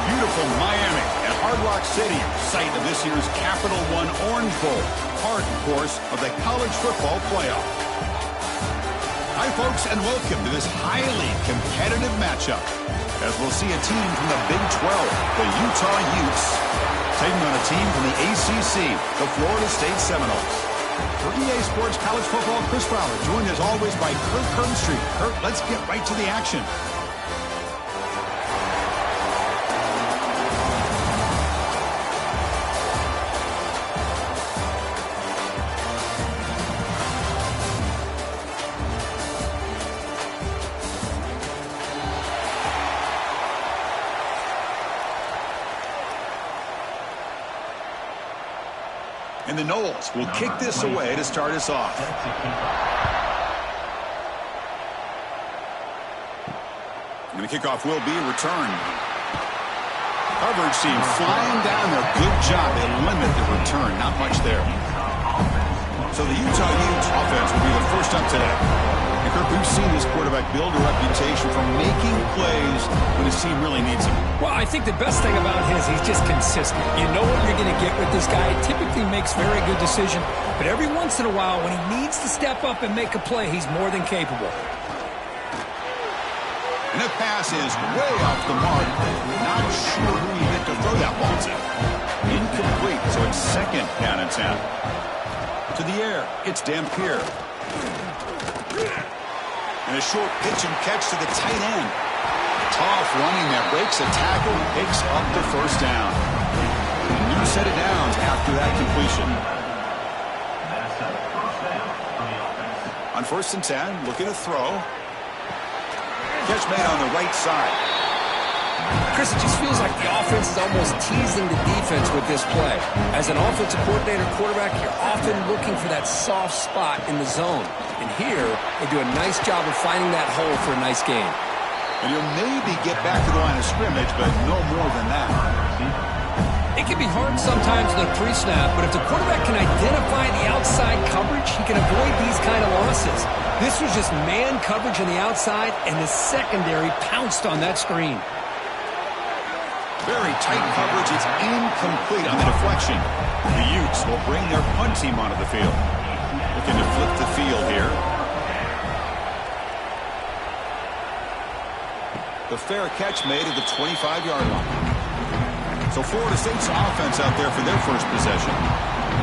beautiful Miami and Hard Rock Stadium, site of this year's Capital One Orange Bowl, part, of course, of the college football playoff. Hi, folks, and welcome to this highly competitive matchup, as we'll see a team from the Big 12, the Utah Utes, taking on a team from the ACC, the Florida State Seminoles. For EA Sports College Football, Chris Fowler, joined as always by Kurt Kernstreet. Kurt, let's get right to the action. And the Noles will kick this away to start us off. And the kickoff will be returned. Coverage team flying down there. Good job. They limit the return. Not much there. So the Utah Utes offense will be the first up today. And Kirk, we've seen this quarterback build a reputation for making plays when his team really needs him. Well, I think the best thing about him is he's just consistent. You know what you're going to get with this guy. He typically makes very good decisions, but every once in a while when he needs to step up and make a play, he's more than capable. And the pass is way off the mark. Not sure who he hit to throw that ball to. Incomplete, so it's second down and 10. To the air, it's Dampier. And a short pitch and catch to the tight end. Tough running there. Breaks a tackle, picks up the first down. A new set of downs after that completion. On 1st and 10, looking to throw. Catch made on the right side. Chris, it just feels like the offense is almost teasing the defense with this play. As an offensive coordinator quarterback, you're often looking for that soft spot in the zone. And here, they do a nice job of finding that hole for a nice gain. And you'll maybe get back to the line of scrimmage, but no more than that. It can be hard sometimes in the pre-snap, but if the quarterback can identify the outside coverage, he can avoid these kind of losses. This was just man coverage on the outside, and the secondary pounced on that screen. Very tight coverage. It's incomplete on the deflection. The Utes will bring their punt team onto the field. Looking to flip the field here. The fair catch made at the 25-yard line. So Florida State's offense out there for their first possession.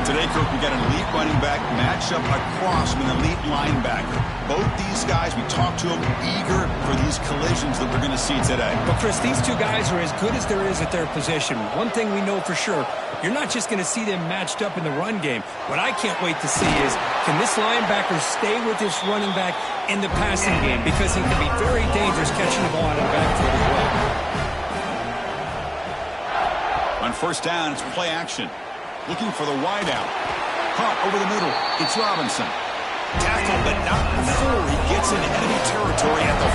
Today, Kirk, we got an elite running back matched up across with an elite linebacker. Both these guys, we talked to them, eager for these collisions that we're going to see today. But, Chris, these two guys are as good as there is at their position. One thing we know for sure, you're not just going to see them matched up in the run game. What I can't wait to see is, can this linebacker stay with this running back in the passing game? Because he can be very dangerous catching the ball out of the backfield as well. On 1st down, it's play action. Looking for the wideout. Caught over the middle. It's Robinson. Tackled, but not before he gets into enemy territory at the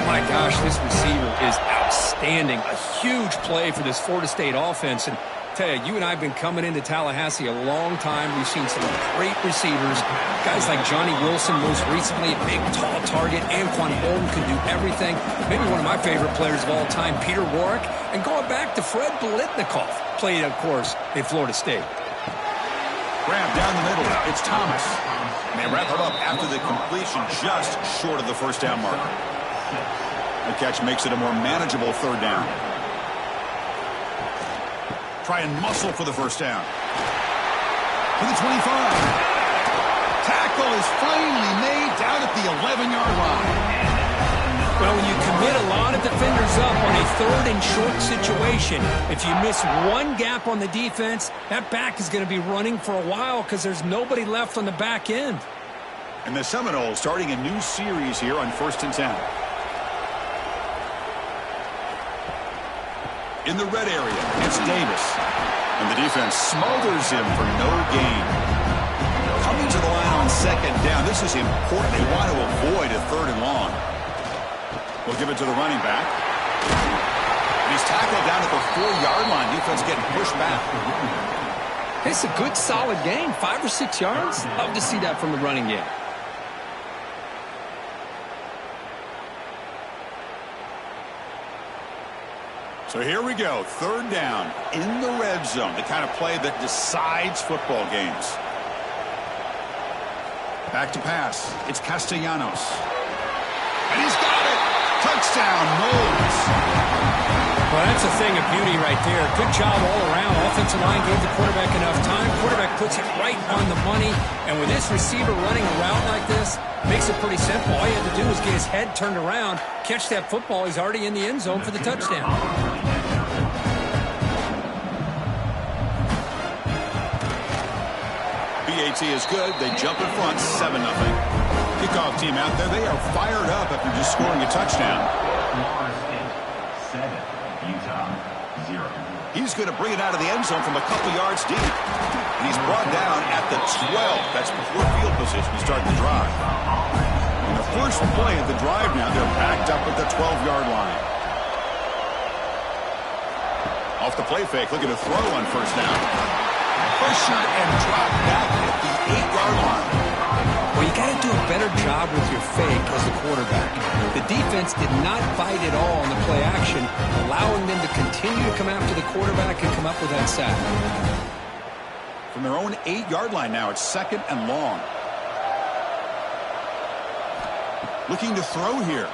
45. My gosh, this receiver is outstanding. A huge play for this Florida State offense. And tell you, you and I have been coming into Tallahassee a long time. We've seen some great receivers. Guys like Johnny Wilson, most recently, a big, tall target. Anquan Bolden can do everything. Maybe one of my favorite players of all time, Peter Warrick. And going back to Fred Biletnikoff, played, of course, in Florida State. Grab down the middle. It's Thomas. And they wrap it up after the completion just short of the first down marker. The catch makes it a more manageable 3rd down. Try and muscle for the first down. To the 25. Tackle is finally made down at the 11-yard line. Well, when you commit a lot of defenders up on a 3rd and short situation, if you miss one gap on the defense, that back is going to be running for a while because there's nobody left on the back end. And the Seminoles starting a new series here on 1st and 10. In the red area, it's Davis. And the defense smothers him for no gain. Coming to the line on 2nd down. This is important. They want to avoid a 3rd and long. We'll give it to the running back. And he's tackled down at the 4-yard line. Defense getting pushed back. It's a good, solid game. 5 or 6 yards. Love to see that from the running game. So here we go, third down in the red zone, the kind of play that decides football games. Back to pass. It's Castellanos. And he's got it. Touchdown, Knowles. Well, that's a thing of beauty right there. Good job all around. Offensive line gave the quarterback enough time. Quarterback puts it right on the money. And with this receiver running a route like this, makes it pretty simple. All you had to do was get his head turned around, catch that football. He's already in the end zone for the touchdown. BAT is good. They jump in front, 7-0. Kickoff team out there. They are fired up after just scoring a touchdown. He's going to bring it out of the end zone from a couple yards deep. And he's brought down at the 12. That's before field position to start the drive. And the first play of the drive now, they're backed up at the 12-yard line. Off the play fake, looking to throw on first down. Pressured and dropped back at the 8-yard line. Well, you got to do a better job with your fake as the quarterback. The defense did not bite at all on the play action, allowing them to continue to come after the quarterback and come up with that sack. From their own 8-yard line now, it's second and long. Looking to throw here.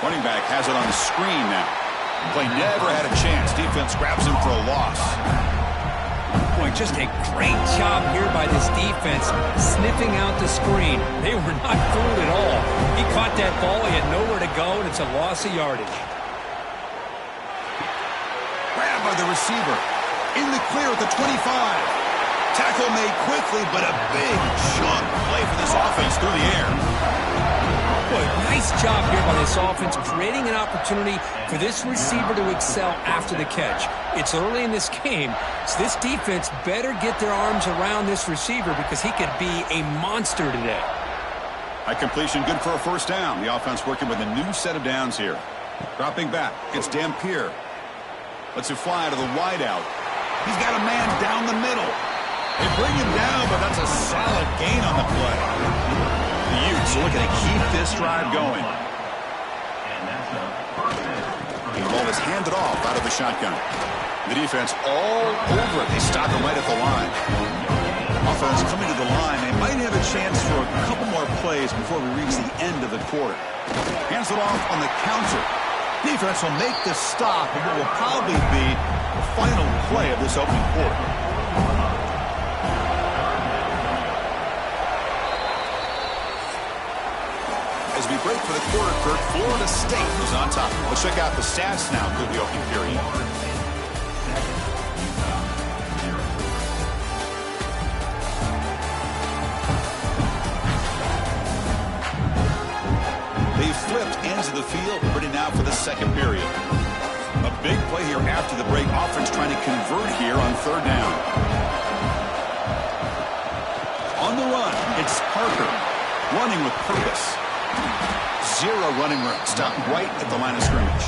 Running back has it on the screen now. Play never had a chance. Defense grabs him for a loss. Boy, just a great job here by this defense, sniffing out the screen. They were not fooled at all. He caught that ball, he had nowhere to go, and it's a loss of yardage. Grabbed by the receiver. In the clear at the 25. Tackle made quickly, but a big chunk play for this offense through the air. Boy, nice job here by this offense, creating an opportunity for this receiver to excel after the catch. It's early in this game, so this defense better get their arms around this receiver because he could be a monster today. High completion, good for a first down. The offense working with a new set of downs here. Dropping back, it's Dampier. Lets it fly to the wideout. He's got a man down the middle. They bring him down, but that's a solid gain on the play. The Utes are looking to keep this drive going. The ball is handed off out of the shotgun. The defense all over it. They stop him right at the line. Offense coming to the line. They might have a chance for a couple more plays before we reach the end of the quarter. Hands it off on the counter. Defense will make the stop of what will probably be the final play of this opening quarter. As we break for the quarter, Kirk, Florida State is on top. Let's check out the stats now through the opening period. They flipped ends of the field, ready now for the second period. A big play here after the break. Offense trying to convert here on third down. On the run, it's Parker running with purpose. Zero running room. Stopped right at the line of scrimmage.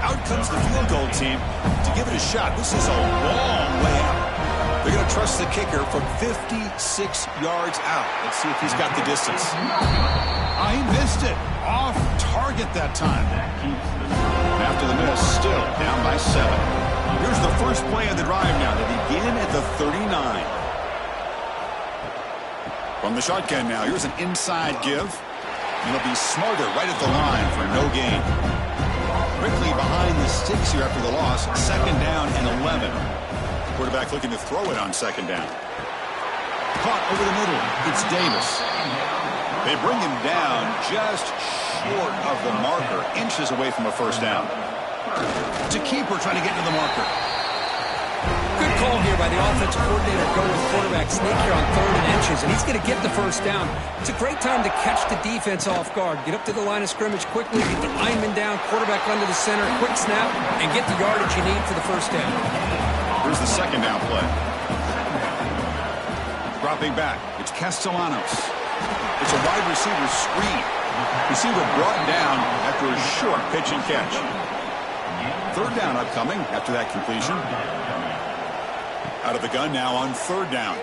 Out comes the field goal team to give it a shot. This is a long way out. They're going to trust the kicker from 56 yards out. Let's see if he's got the distance. He missed it. Off target that time. After the miss, still down by 7. Here's the first play of the drive now. They begin at the 39. From the shotgun now, here's an inside give. And he'll be smarter right at the line for no gain. Quickly behind the sticks here after the loss. Second down and 11. Quarterback looking to throw it on second down. Caught over the middle. It's Davis. They bring him down just short of the marker. Inches away from a first down. It's a keeper trying to get to the marker. Good call here by the offensive coordinator. Go with quarterback sneak here on 3rd and inches, and he's going to get the first down. It's a great time to catch the defense off guard. Get up to the line of scrimmage quickly, get the lineman down, quarterback under the center, quick snap, and get the yardage you need for the first down. Here's the second down play. Dropping back, it's Castellanos. It's a wide receiver screen. Receiver brought down after a short pitch and catch. Third down upcoming after that completion. Out of the gun now on third down.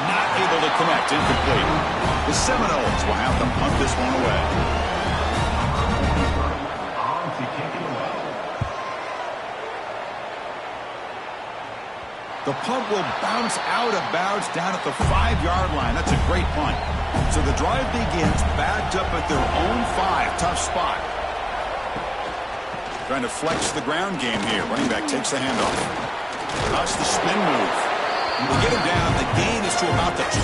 Not able to connect, incomplete. The Seminoles will have to punt this one away. The punt will bounce out of bounds down at the 5-yard line. That's a great punt. So the drive begins backed up at their own 5. Tough spot. Trying to flex the ground game here. Running back takes the handoff. That's the spin move. We'll get him down. The gain is to about the 12.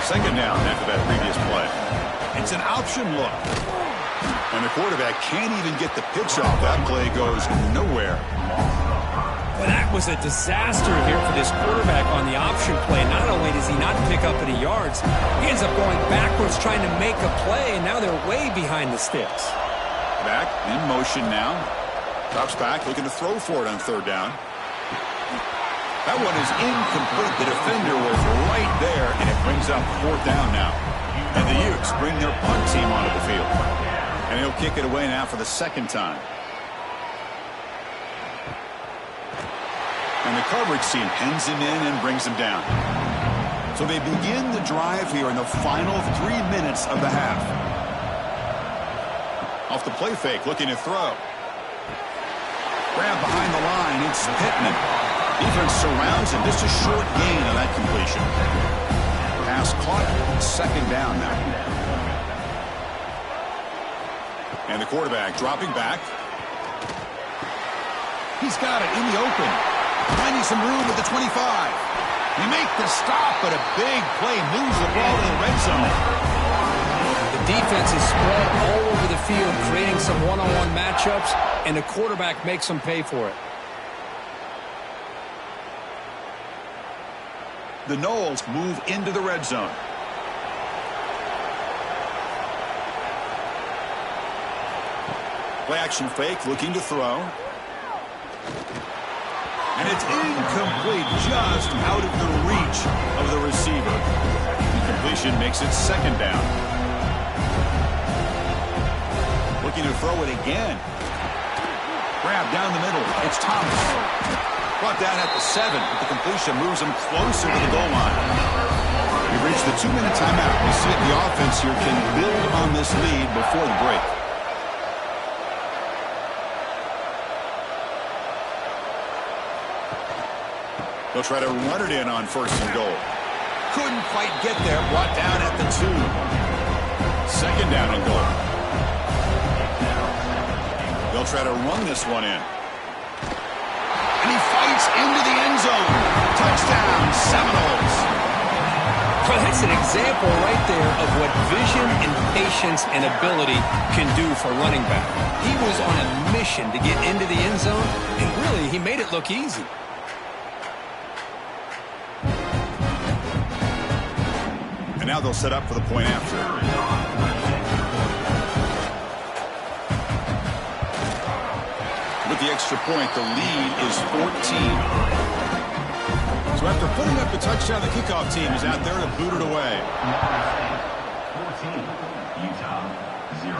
Second down after that previous play. It's an option look. And the quarterback can't even get the pitch off. That play goes nowhere. Well, that was a disaster here for this quarterback on the option play. Not only does he not pick up any yards, he ends up going backwards trying to make a play, and now they're way behind the sticks. Back in motion now. Drops back, looking to throw for it on third down. That one is incomplete. The defender was right there, and it brings up fourth down now. And the Utes bring their punt team onto the field. And he'll kick it away now for the second time. And the coverage team pens him in and brings him down. So they begin the drive here in the final 3 minutes of the half. Off the play fake, looking to throw. Grab behind the line, it's Pittman. Defense surrounds him, just a short gain on that completion. Pass caught, second down now. And the quarterback dropping back. He's got it in the open. Finding some room at the 25. They make the stop, but a big play moves the ball to the red zone. The defense is spread all over the field, creating some one-on-one matchups, and the quarterback makes them pay for it. The Noles move into the red zone. Play action fake, looking to throw. And it's incomplete, just out of the reach of the receiver. Completion makes it second down. Looking to throw it again. Grab down the middle. It's Thomas. Brought down at the 7, but the completion moves him closer to the goal line. We've reached the 2-minute timeout. We see if the offense here can build on this lead before the break. They'll try to run it in on first and goal. Couldn't quite get there. Brought down at the 2. Second down and goal. They'll try to run this one in. And he fights into the end zone. Touchdown, Seminoles. Well, that's an example right there of what vision and patience and ability can do for running back. He was on a mission to get into the end zone, and really, he made it look easy. And now they'll set up for the point after. With the extra point, the lead is 14. So after putting up the touchdown, the kickoff team is out there to boot it away. 14, Utah, 0.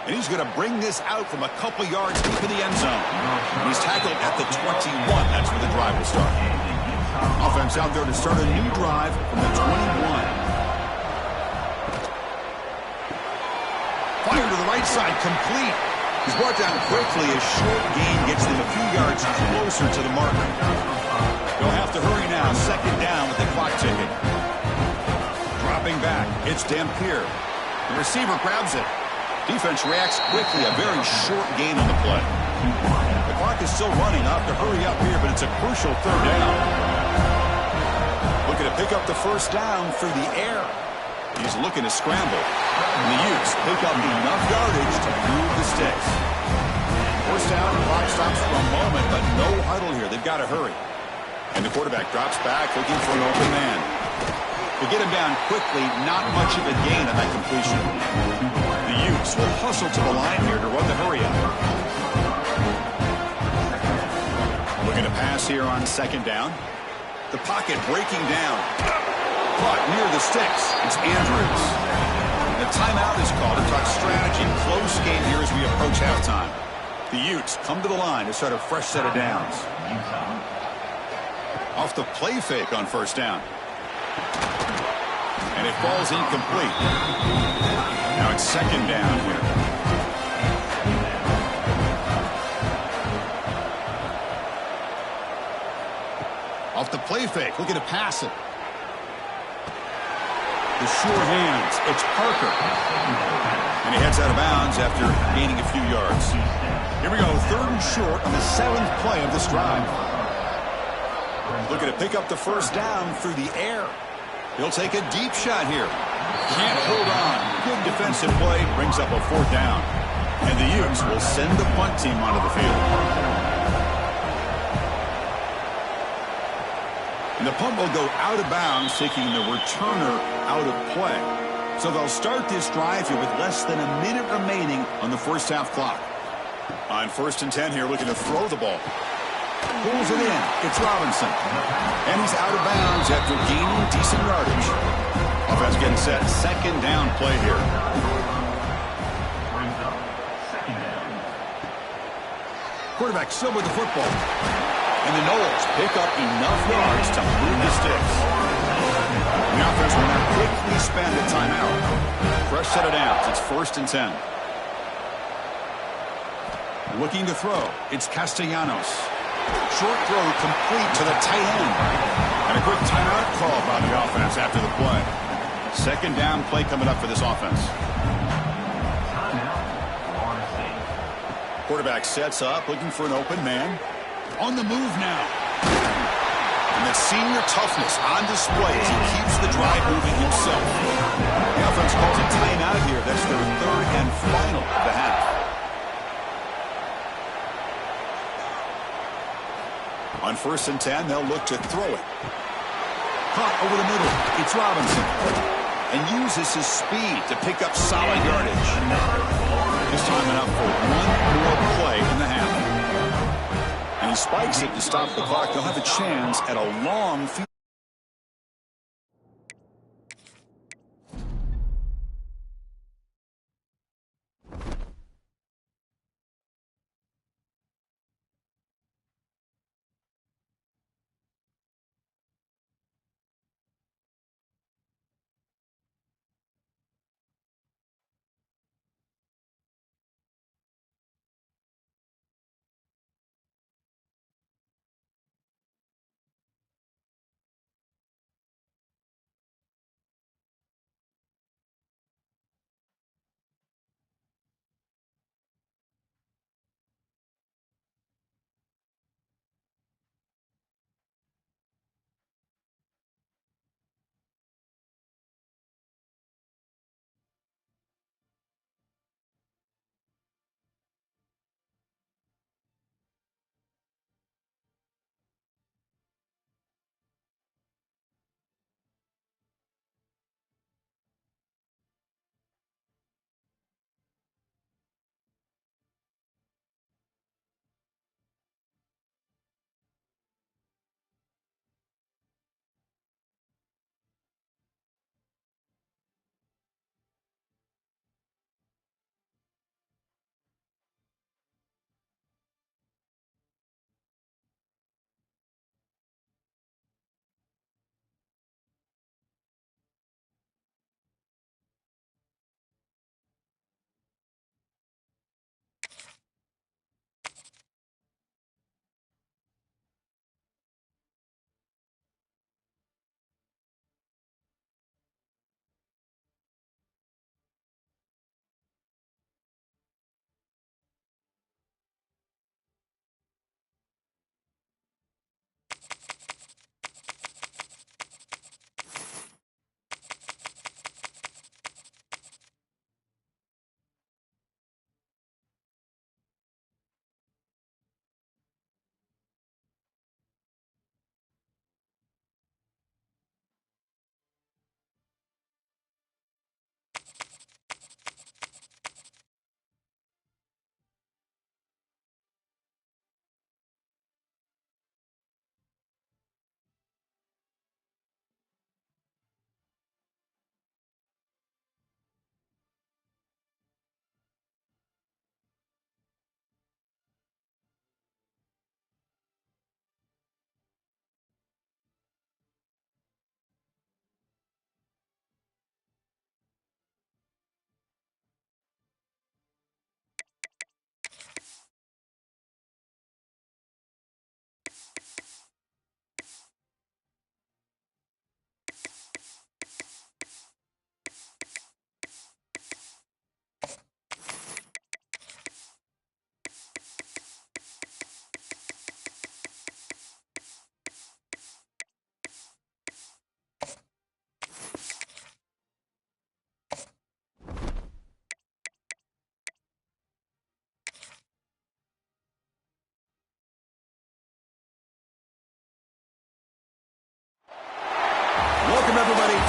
And he's going to bring this out from a couple yards deep in the end zone. He's tackled at the 21. That's where the drive will start. Offense out there to start a new drive from the 21. Fire to the right side, complete. He's brought down quickly. A short gain gets them a few yards closer to the marker. They'll have to hurry now. Second down with the clock ticking. Dropping back. It's Dampier. The receiver grabs it. Defense reacts quickly. A very short gain on the play. The clock is still running. I'll have to hurry up here, but it's a crucial third down. Looking to pick up the first down through the air. He's looking to scramble. And the Utes pick up enough yardage to move the sticks. First down, clock stops for a moment, but no huddle here. They've got to hurry. And the quarterback drops back, looking for an open man. To get him down quickly, not much of a gain on that completion. The Utes will hustle to the line here to run the hurry up. Looking to pass here on second down. The pocket breaking down. Caught near the sticks. It's Andrews. The timeout is called to talk strategy. Close game here as we approach halftime. The Utes come to the line to start a fresh set of downs. Off the play fake on first down. And it falls incomplete. Now it's second down here. off the play fake, looking to pass it. The sure hands. It's Parker. And he heads out of bounds after gaining a few yards. Here we go, 3rd and short on the 7th play of this drive. Looking to pick up the first down through the air. He'll take a deep shot here. Can't hold on. Good defensive play. Brings up a 4th down. And the Utes will send the punt team onto the field. And the punt will go out of bounds, taking the returner out of play. So they'll start this drive here with less than a minute remaining on the first half clock. On 1st and 10 here, looking to throw the ball. Pulls it in. It's Robinson. And he's out of bounds after gaining decent yardage. Offense getting set. 2nd down play here. Brings up 2nd down. Quarterback still with the football. And the Noles pick up enough yards to move the sticks. The offense will now quickly spend a timeout. Fresh set of downs. It's 1st and 10. Looking to throw. It's Castellanos. Short throw complete to the tight end. And a quick timeout call by the offense after the play. 2nd down play coming up for this offense. Timeout, Florida State. Quarterback sets up, looking for an open man. On the move now. And that senior toughness on display as he keeps the drive moving himself. The offense calls a timeout here. That's their 3rd and final of the half. On 1st and 10, they'll look to throw it. Caught over the middle. It's Robinson. And uses his speed to pick up solid yardage. This time enough for one more play in the half. And he spikes it to stop the clock. They'll have a chance at a long field.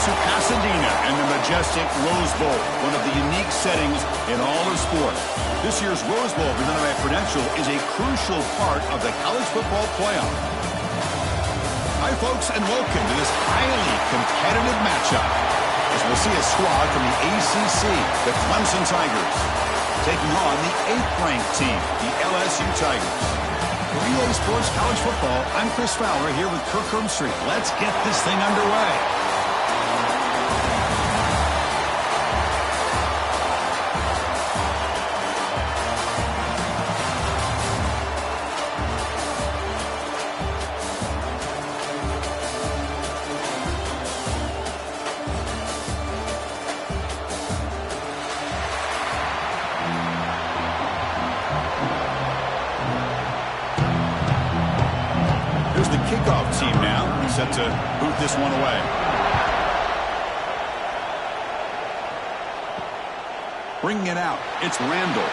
to Pasadena and the majestic Rose Bowl, one of the unique settings in all of sport. This year's Rose Bowl, presented by Prudential, is a crucial part of the college football playoff. Hi, folks, and welcome to this highly competitive matchup, as we'll see a squad from the ACC, the Clemson Tigers, taking on the 8th-ranked team, the LSU Tigers. For EA Sports College Football, I'm Chris Fowler here with Kirk Herbstreit. Let's get this thing underway. Set to boot this one away. Bringing it out, it's Randall.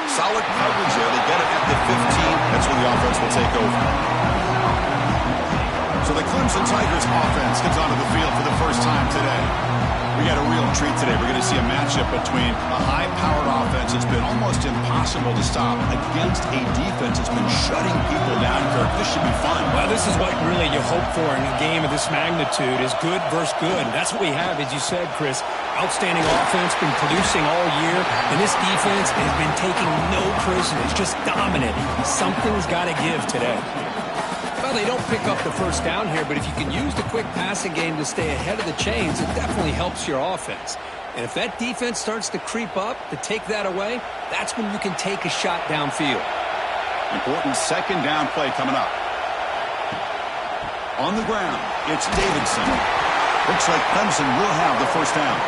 Solid coverage there. They get it at the 15. That's where the offense will take over. So the Clemson Tigers offense comes onto the field for the first time today. We got a real treat today. We're going to see a matchup between a high-powered offense that's been almost impossible to stop against a defense that's been shutting people down, Kirk. This should be fun. Well, this is what really you hope for in a game of this magnitude, is good versus good. That's what we have, as you said, Chris. Outstanding offense, been producing all year, and this defense has been taking no prisoners, just dominating. Something's got to give today. Well, they don't pick up the first down here, but if you can use the quick passing game to stay ahead of the chains, it definitely helps your offense. And if that defense starts to creep up, to take that away, that's when you can take a shot downfield. Important second down play coming up. On the ground, it's Davidson. Looks like Clemson will have the first down.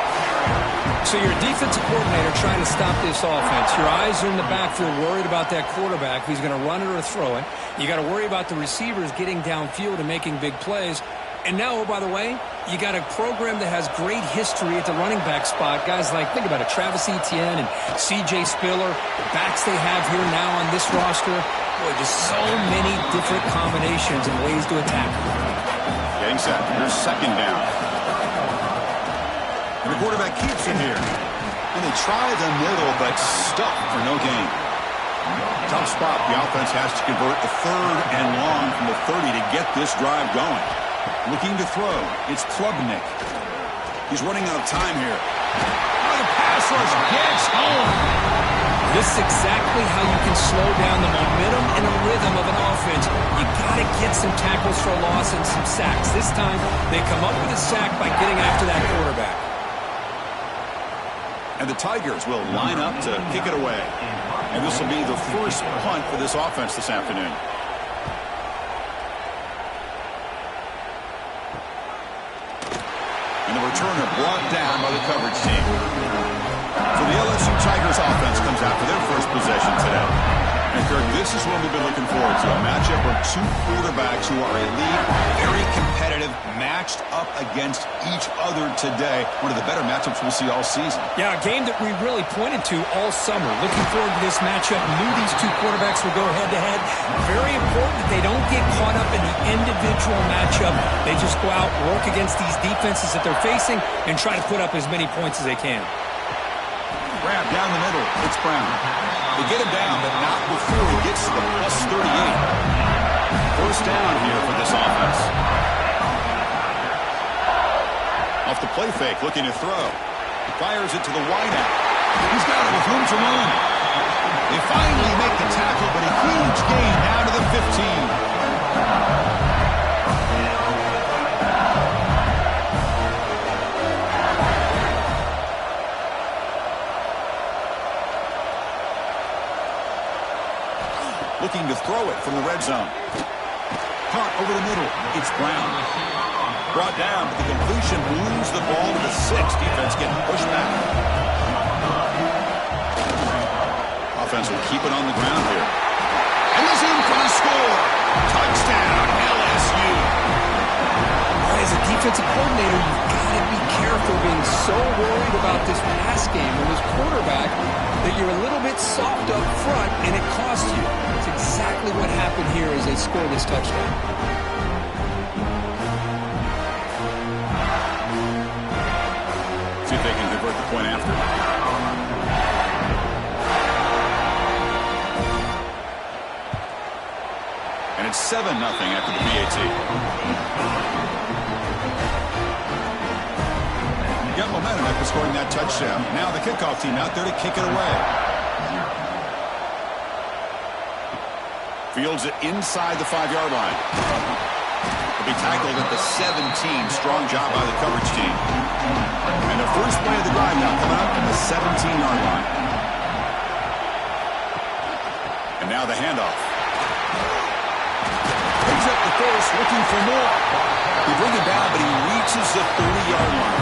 So you're a defensive coordinator trying to stop this offense. Your eyes are in the backfield worried about that quarterback, if he's going to run it or throw it. You got to worry about the receivers getting downfield and making big plays. And now, oh, by the way, you got a program that has great history at the running back spot. Guys like, think about it, Travis Etienne and C.J. Spiller, the backs they have here now on this roster. Boy, just so many different combinations and ways to attack them. Getting set. Here's second down. And the quarterback keeps it here. And they try the middle, but stuck for no gain. Tough spot. The offense has to convert a third and long from the 30 to get this drive going. Looking to throw. It's Klubnik. He's running out of time here. Oh, the pass rush gets home. This is exactly how you can slow down the momentum and the rhythm of an offense. You got to get some tackles for a loss and some sacks. This time, they come up with a sack by getting after that quarterback. And the Tigers will line up to kick it away. And this will be the first punt for this offense this afternoon. And the returner brought down by the coverage team. So the LSU Tigers offense comes out for their first possession today. And Kirk, this is what we've been looking forward to. A matchup of two quarterbacks who are elite, very competitive, matched up against each other today. One of the better matchups we'll see all season. Yeah, a game that we really pointed to all summer. Looking forward to this matchup. Knew these two quarterbacks would go head-to-head. Very important that they don't get caught up in the individual matchup. They just go out, work against these defenses that they're facing, and try to put up as many points as they can. Grab down the middle. It's Brown. They get him down, but not before he gets to the plus 38. First down here for this offense. Off the play fake, looking to throw. Fires it to the wideout. He's got it with room to run. They finally make the tackle, but a huge gain down to the 15. Looking to throw it from the red zone. Caught over the middle. It's Brown. Brought down, but the completion moves the ball to the 6. Defense getting pushed back. Offense will keep it on the ground here. And he's in for the score. Touchdown, LSU. As a defensive coordinator, you've got to be careful being so worried about this pass game and this quarterback that you're a little bit soft up front and it costs you. It's exactly what happened here as they score this touchdown. they can convert the point after. And it's 7-0 after the PAT. Got momentum after scoring that touchdown. Now the kickoff team out there to kick it away. Fields it inside the 5-yard line. Will be tackled at the 17. Strong job by the coverage team. And the first play of the drive now coming up at the 17-yard line. And now the handoff. Picks up the first, looking for more. He brings it down, but he reaches the 30-yard line.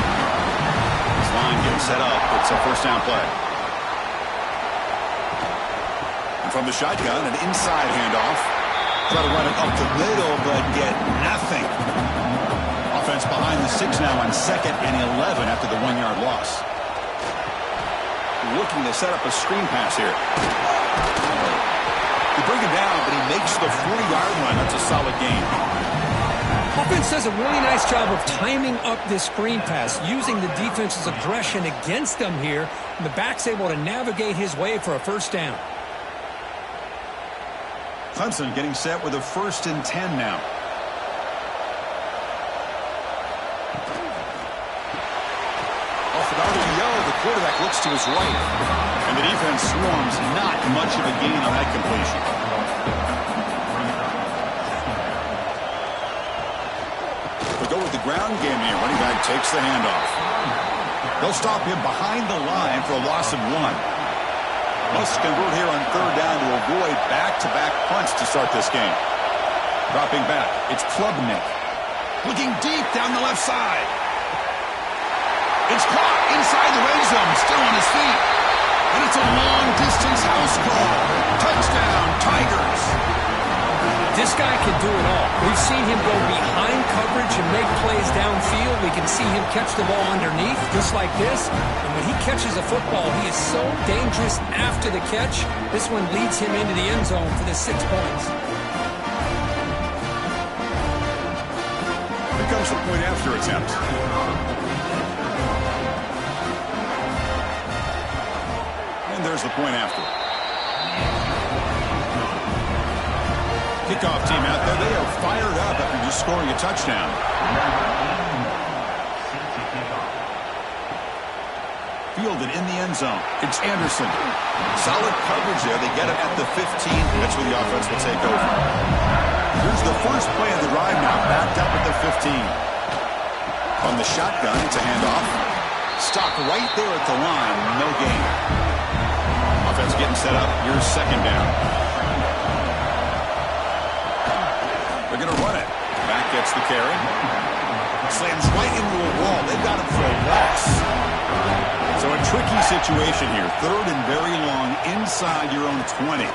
His line getting set up. It's a first down play. And from the shotgun, an inside handoff. Try to run it up the middle, but get nothing. Offense behind the 6 now on 2nd and 11 after the 1-yard loss. Looking to set up a screen pass here. They bring him down, but he makes the 40-yard line. That's a solid gain. Offense does a really nice job of timing up this screen pass, using the defense's aggression against them here, and the back's able to navigate his way for a first down. Clemson getting set with a 1st and 10 now. Off an RPO, the quarterback looks to his right. And the defense swarms. Not much of a gain on that completion. They go with the ground game here. Running back takes the handoff. They'll stop him behind the line for a loss of 1. Must convert here on 3rd down to avoid back-to-back punts to start this game. Dropping back, it's Klubnik. Looking deep down the left side. It's caught inside the red zone, still on his feet. And it's a long-distance house call. Touchdown, Tigers. This guy can do it all. We've seen him go behind coverage and make plays downfield. We can see him catch the ball underneath, just like this. And when he catches a football, he is so dangerous after the catch. This one leads him into the end zone for the 6 points. Here comes the point after attempt. And there's the point after. Kickoff team out there. They are fired up after just scoring a touchdown. Fielded in the end zone. It's Anderson. Solid coverage there. They get it at the 15. That's where the offense will take over. Here's the first play of the drive now. Backed up at the 15. On the shotgun, it's a handoff. Stopped right there at the line. No gain. Offense getting set up. Here's 2nd down. They're going to run it. Back gets the carry. Slams right into a wall. They've got him for a loss. So a tricky situation here. 3rd and very long inside your own 20.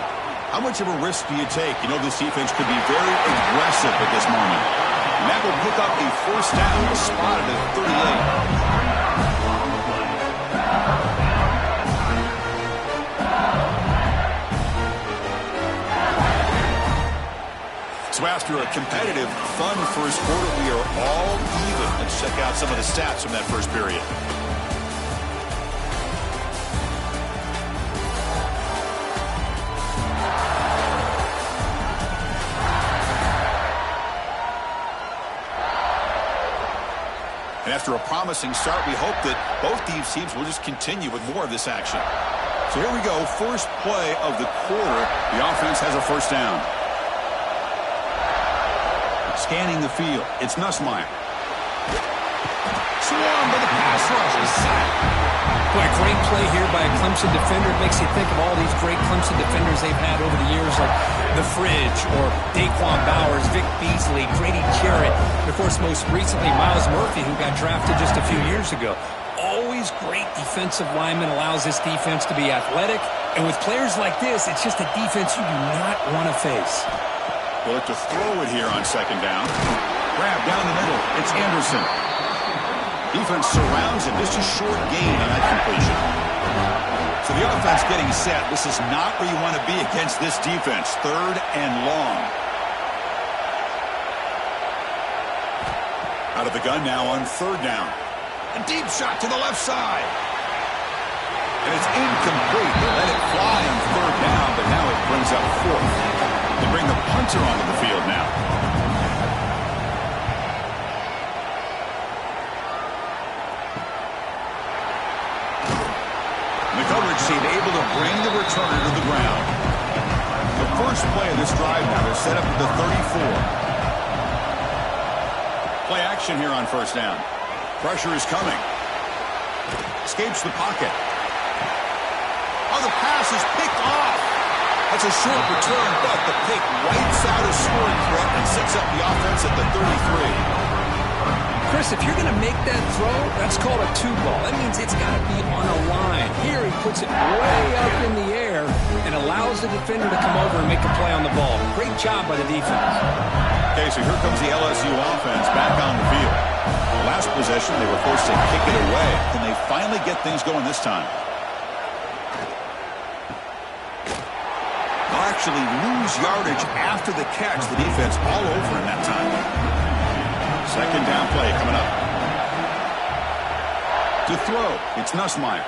How much of a risk do you take? You know this defense could be very aggressive at this moment. And that will pick up a first down. Spotted at 38. So after a competitive, fun first quarter, we are all even. Let's check out some of the stats from that first period. And after a promising start, we hope that both these teams will just continue with more of this action. So here we go, first play of the quarter. The offense has a first down. Scanning the field, it's Nussmeier. Swarmed by the pass rush, is sacked. Boy, great play here by a Clemson defender. It makes you think of all these great Clemson defenders they've had over the years, like The Fridge or Daquan Bowers, Vic Beasley, Grady Jarrett, and of course most recently Myles Murphy, who got drafted just a few years ago. Always great defensive lineman, allows this defense to be athletic, and with players like this, it's just a defense you do not want to face. They'll look to throw it here on 2nd down. Grab down the middle. It's Anderson. Defense surrounds him. Just a short gain on that completion. So the offense getting set. This is not where you want to be against this defense. 3rd and long. Out of the gun now on 3rd down. A deep shot to the left side. And it's incomplete. They let it fly on third down, but now it brings up fourth. They bring the punter onto the field now. The coverage team able to bring the returner to the ground. The first play of this drive now is set up at the 34. Play action here on first down. Pressure is coming. Escapes the pocket. Oh, the pass is picked off. That's a short return, but the pick wipes out a scoring threat and sets up the offense at the 33. Chris, if you're going to make that throw, that's called a two ball. That means it's got to be on a line. Here he puts it way up in the air and allows the defender to come over and make a play on the ball. Great job by the defense. Okay, so here comes the LSU offense back on the field. Last possession, they were forced to kick it away. Can they finally get things going this time? They'll actually lose yardage after the catch. The defense all over in that time. Second down play coming up. To throw, it's Nussmeier.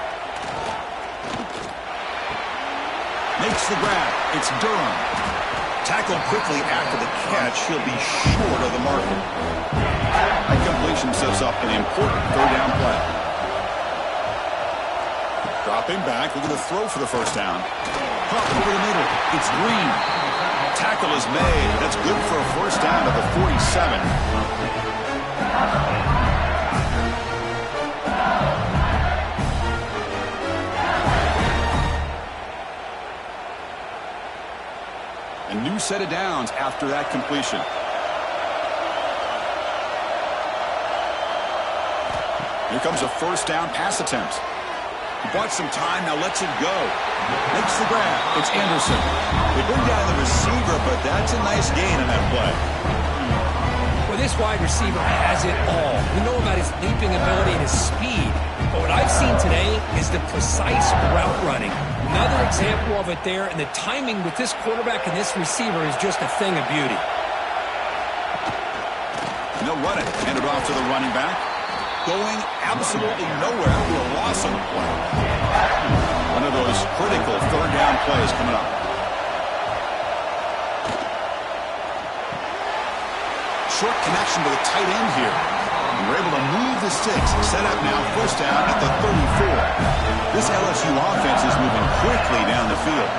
Makes the grab. It's Durham. Tackled quickly after the catch. He'll be short of the marker. That completion sets up an important third down play. Dropping back. Look at the throw for the first down. Caught over the middle. It's Green. Tackle is made. That's good for a first down at the 47. A new set of downs after that completion. Here comes a first down pass attempt. He bought some time, now lets it go. Makes the grab. It's Anderson. They bring down the receiver, but that's a nice gain on that play. Well, this wide receiver has it all. We know about his leaping ability and his speed. But what I've seen today is the precise route running. Another example of it there, and the timing with this quarterback and this receiver is just a thing of beauty. And they'll run it. Hand it off to the running back. Going absolutely nowhere after a loss on the play. One of those critical third down plays coming up. Short connection to the tight end here. And we're able to move the sticks. Set up now, first down at the 34. This LSU offense is moving quickly down the field.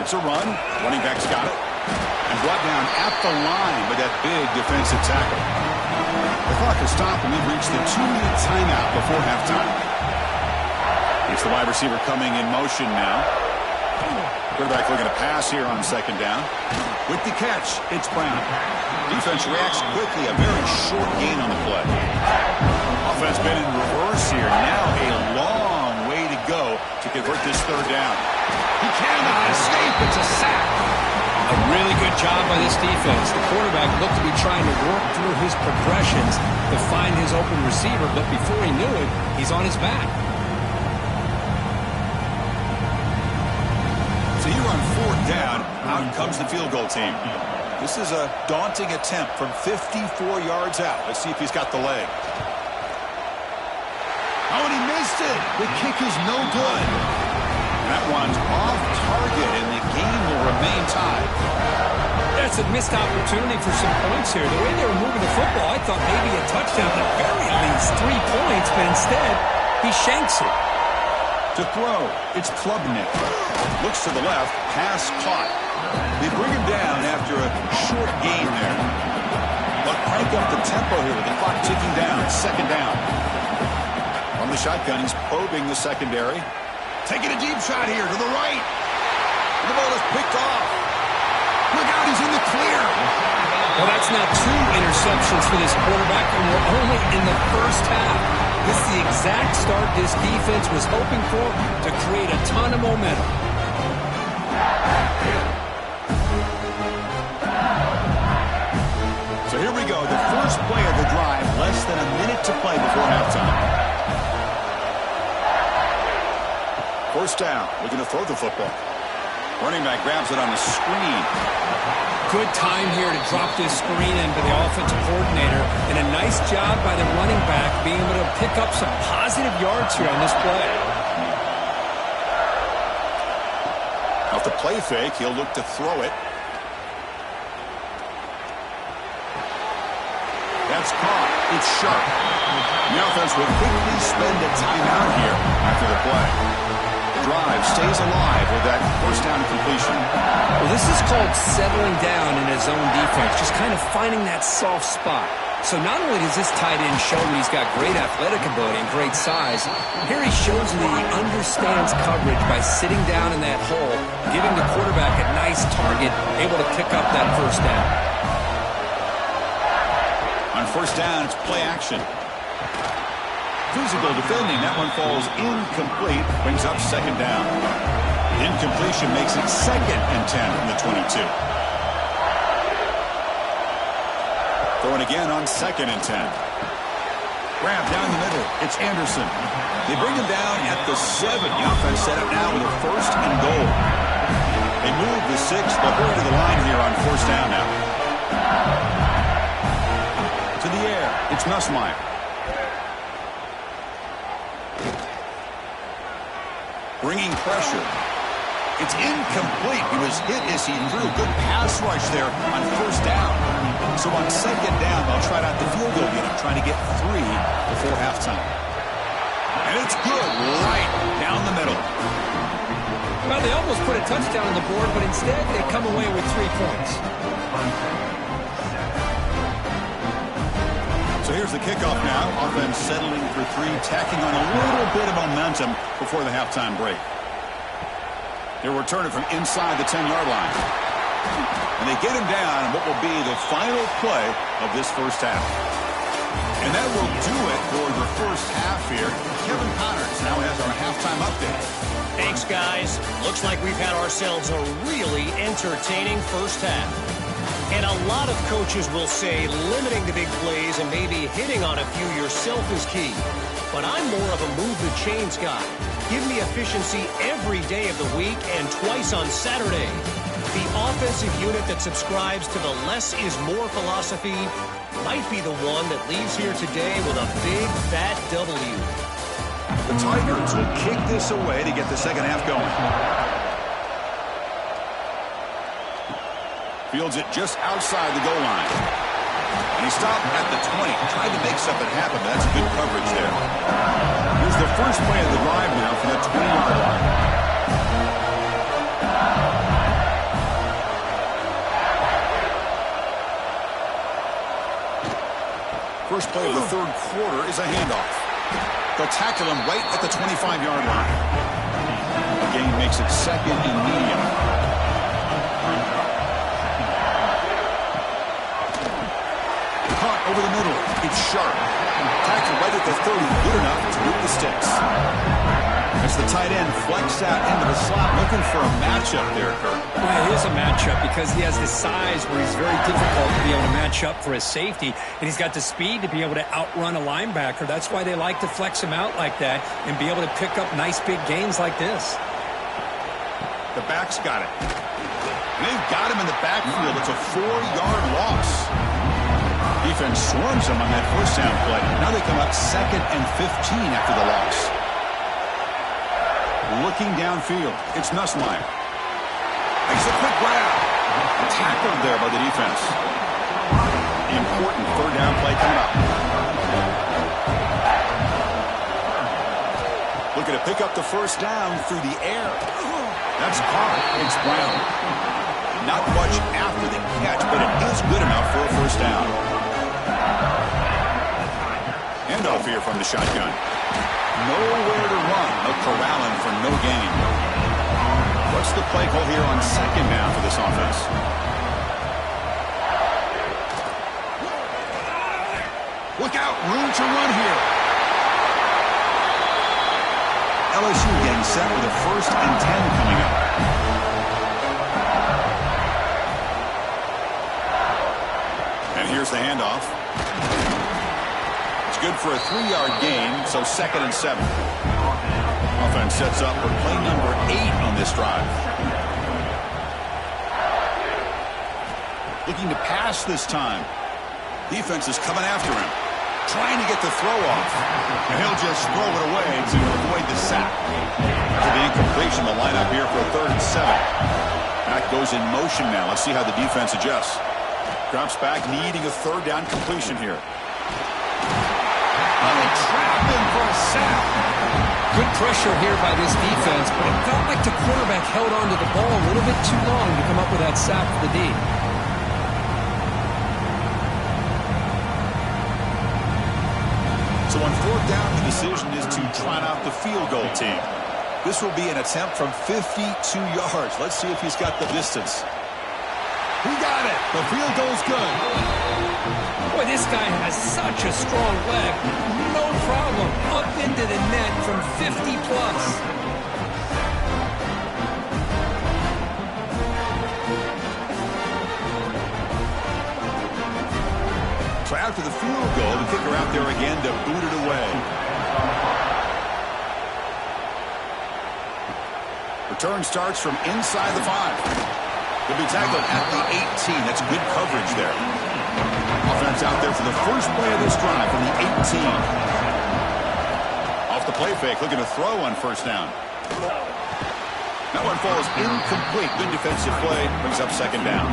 It's a run. Running back's got it. And brought down at the line with that big defensive tackle. The clock has stopped, and we've reached the 2-minute timeout before halftime. It's the wide receiver coming in motion now. Quarterback looking to pass here on second down. With the catch, it's Brown. Defense reacts quickly, a very short gain on the play. Offense been in reverse here. Now a long way to go to convert this third down. He cannot escape. It's a sack. A really good job by this defense. The quarterback looked to be trying to work through his progressions to find his open receiver, but before he knew it, he's on his back. So here on fourth down, out comes the field goal team. This is a daunting attempt from 54 yards out. Let's see if he's got the leg. Oh, and he missed it. The kick is no good. That one's off target, and the game will remain tied. That's a missed opportunity for some points here. The way they were moving the football, I thought maybe a touchdown, at the very least 3 points, but instead, he shanks it. To throw, it's Klubnik. Looks to the left, pass caught. They bring him down after a short gain there. But crank up the tempo here with the clock ticking down. Second down. From the shotgun, he's probing the secondary. Taking a deep shot here to the right. The ball is picked off. Look out, he's in the clear. Well, that's now 2 interceptions for this quarterback, and we're only in the first half. This is the exact start this defense was hoping for to create a ton of momentum. So here we go, the first play of the drive, less than a minute to play before halftime. First down, looking to throw the football. Running back grabs it on the screen. Good time here to drop this screen into the offensive coordinator, and a nice job by the running back being able to pick up some positive yards here on this play. Off the play fake, he'll look to throw it. That's caught. It's sharp. The offense will quickly spend a timeout here after the play. The drive stays alive with that first down completion. Well, this is called settling down in his own defense, just kind of finding that soft spot. So not only does this tight end show that he's got great athletic ability and great size, here he shows that he understands coverage by sitting down in that hole, giving the quarterback a nice target, able to pick up that first down. On first down, it's play action. Physical defending. That one falls incomplete. Brings up second down. Incompletion makes it 2nd and 10 from the 22. Throwing again on 2nd and 10. Grab down the middle. It's Anderson. They bring him down at the 7. The offense set up now with a 1st and goal. They move the 6. They'll hurry to the line here on first down now. To the air. It's Nussmeier. Bringing pressure. It's incomplete. He was hit as he threw. Good pass rush there on first down. So on second down, they'll try out the field goal unit, trying to get 3 before halftime. And it's good right down the middle. Well, they almost put a touchdown on the board, but instead they come away with 3 points. So here's the kickoff now. Offense settling for 3, tacking on a little bit of momentum before the halftime break. They'll return it from inside the 10-yard line. And they get him down in what will be the final play of this first half. And that will do it for the first half here. Kevin Connors now has our halftime update. Thanks, guys. Looks like we've had ourselves a really entertaining first half. And a lot of coaches will say limiting the big plays and maybe hitting on a few yourself is key. But I'm more of a move the chains guy. Give me efficiency every day of the week and twice on Saturday. The offensive unit that subscribes to the less is more philosophy might be the one that leaves here today with a big, fat W. The Tigers will kick this away to get the second half going. Fields it just outside the goal line. And he stopped at the 20. Tried to make something happen, but that's good coverage there. Here's the first play of the drive now from the 20-yard line. First play of the third quarter is a handoff. They'll tackle him right at the 25-yard line. The gain makes it 2nd and medium. Caught over the middle. It's sharp. Tackled right at the 30. Good enough to move the sticks. As the tight end flex out into the slot, looking for a matchup there, Kurt. Well, it is a matchup because he has the size where he's very difficult to be able to match up for his safety, and he's got the speed to be able to outrun a linebacker. That's why they like to flex him out like that and be able to pick up nice big gains like this. The back's got it. And they've got him in the backfield. It's a 4-yard loss. Defense swarms him on that first down play. Now they come up 2nd and 15 after the loss. Looking downfield, it's Nussmeier. Makes a quick grab. Tackled there by the defense. Important third down play coming up. Looking to pick up the first down through the air. That's caught. It's Brown. Not much after the catch, but it is good enough for a first down. Handoff here from the shotgun. Nowhere to run. No corralling for no gain. What's the play call here on second down for this offense? Look out. Room to run here. LSU getting set with a 1st and 10 coming up. And here's the handoff. It's good for a 3-yard gain, so 2nd and 7. Offense sets up for play number 8 on this drive. Looking to pass this time. Defense is coming after him. Trying to get the throw off. And he'll just throw it away to avoid the sack. After the incompletion, the lineup here for a 3rd and 7. That goes in motion now. Let's see how the defense adjusts. Drops back, needing a 3rd down completion here. Oh, they trap him for a sack. Good pressure here by this defense, but it felt like the quarterback held onto the ball a little bit too long to come up with that sack for the D. So on 4th down, the decision is to trot out the field goal team. This will be an attempt from 52 yards. Let's see if he's got the distance. He got it. The field goal's good. Boy, this guy has such a strong leg. No problem. Up into the net from 50 plus. So after the field goal, the kicker out there again to boot it away. Return starts from inside the 5. He'll be tackled at the 18. That's good coverage there. Offense out there for the first play of this drive from the 18. Off the play fake, looking to throw on 1st down. That one falls incomplete. Good defensive play, brings up 2nd down.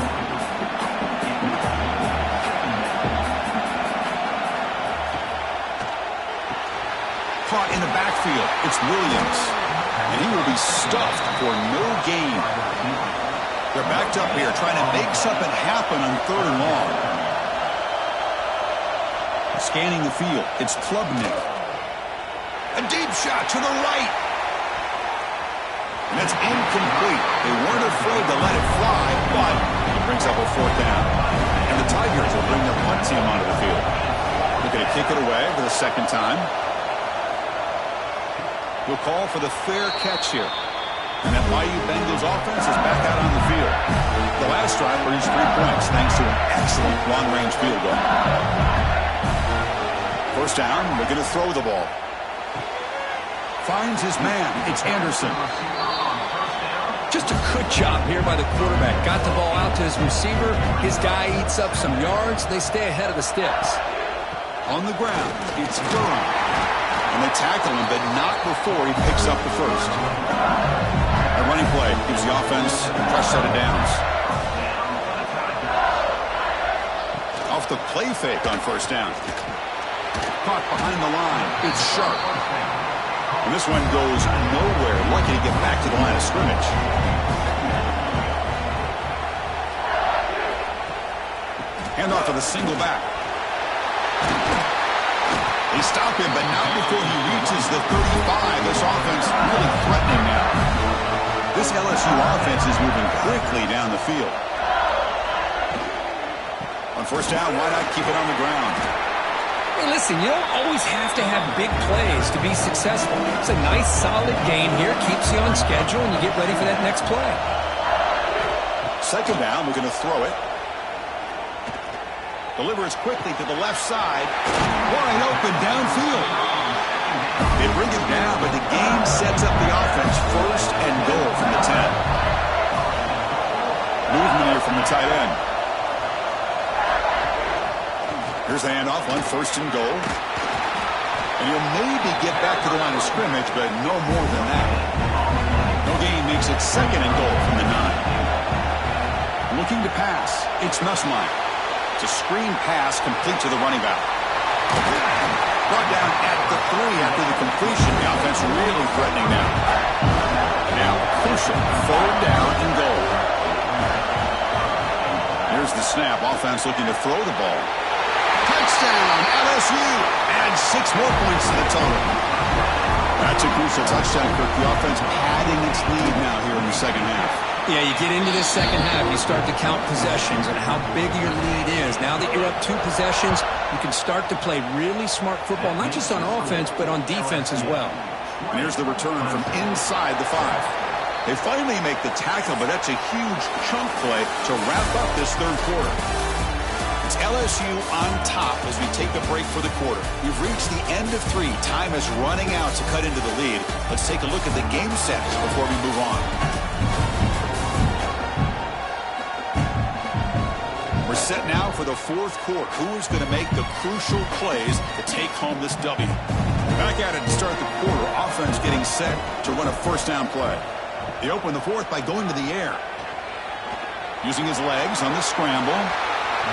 Caught in the backfield. It's Williams. And he will be stuffed for no gain. They're backed up here, trying to make something happen on 3rd and long. Scanning the field, it's Klubnik. A deep shot to the right. And that's incomplete. They weren't afraid to let it fly, but it brings up a 4th down. And the Tigers will bring their punt team onto the field. Looking to kick it away for the 2nd time. He'll call for the fair catch here. And that Bayou Bengals offense is back out on the field. The last drive produced 3 points thanks to an excellent long-range field goal. 1st down, we're going to throw the ball. Finds his man. It's Anderson. Just a good job here by the quarterback. Got the ball out to his receiver. His guy eats up some yards. They stay ahead of the sticks. On the ground, it's Durham. And they tackle him, but not before he picks up the 1st. A running play gives the offense a fresh set of downs. Off the play fake on 1st down. Caught behind the line. It's Sharp. And this one goes nowhere. Lucky to get back to the line of scrimmage. Handoff to the single back. They stop him, but not before he reaches the 35. This offense really threatening now. This LSU offense is moving quickly down the field. On 1st down, why not keep it on the ground? Hey, listen, you don't always have to have big plays to be successful. It's a nice, solid game here. Keeps you on schedule, and you get ready for that next play. 2nd down, we're going to throw it. Delivers quickly to the left side. Wide open downfield. They bring it down, but the game sets up the offense. 1st and goal from the 10. Movement here from the tight end. Here's the handoff on 1st and goal. And he'll maybe get back to the line of scrimmage, but no more than that. No gain makes it 2nd and goal from the 9. Looking to pass. It's Nussmeier. It's a screen pass complete to the running back. Brought down at the 3 after the completion. The offense really threatening now. Now crucial 3rd down and goal. Here's the snap. Offense looking to throw the ball. Touchdown, LSU. Adds 6 more points to the total. That's a crucial touchdown, Kirk. The offense padding its lead now here in the 2nd half. Yeah, you get into this 2nd half, you start to count possessions and how big your lead is. Now that you're up 2 possessions, you can start to play really smart football, not just on offense, but on defense as well. And here's the return from inside the 5. They finally make the tackle, but that's a huge chunk play to wrap up this 3rd quarter. It's LSU on top as we take a break for the quarter. We've reached the end of 3. Time is running out to cut into the lead. Let's take a look at the game sets before we move on. set now for the fourth quarter. Who is going to make the crucial plays to take home this W? Back at it to start the quarter. Offense getting set to run a first down play. They open the fourth by going to the air. Using his legs on the scramble.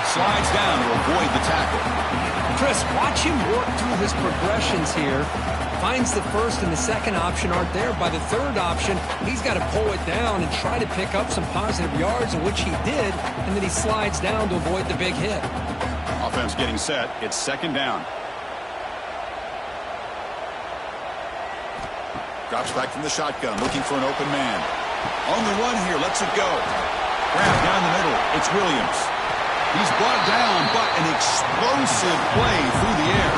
Slides down to avoid the tackle. Chris, watch him work through his progressions here. Finds the first and the second option aren't there. By the third option, he's got to pull it down and try to pick up some positive yards, which he did, and then he slides down to avoid the big hit. Offense getting set. It's second down. Drops back from the shotgun, looking for an open man. On the run here, lets it go. Grab down the middle. It's Williams. He's brought down, but an explosive play through the air.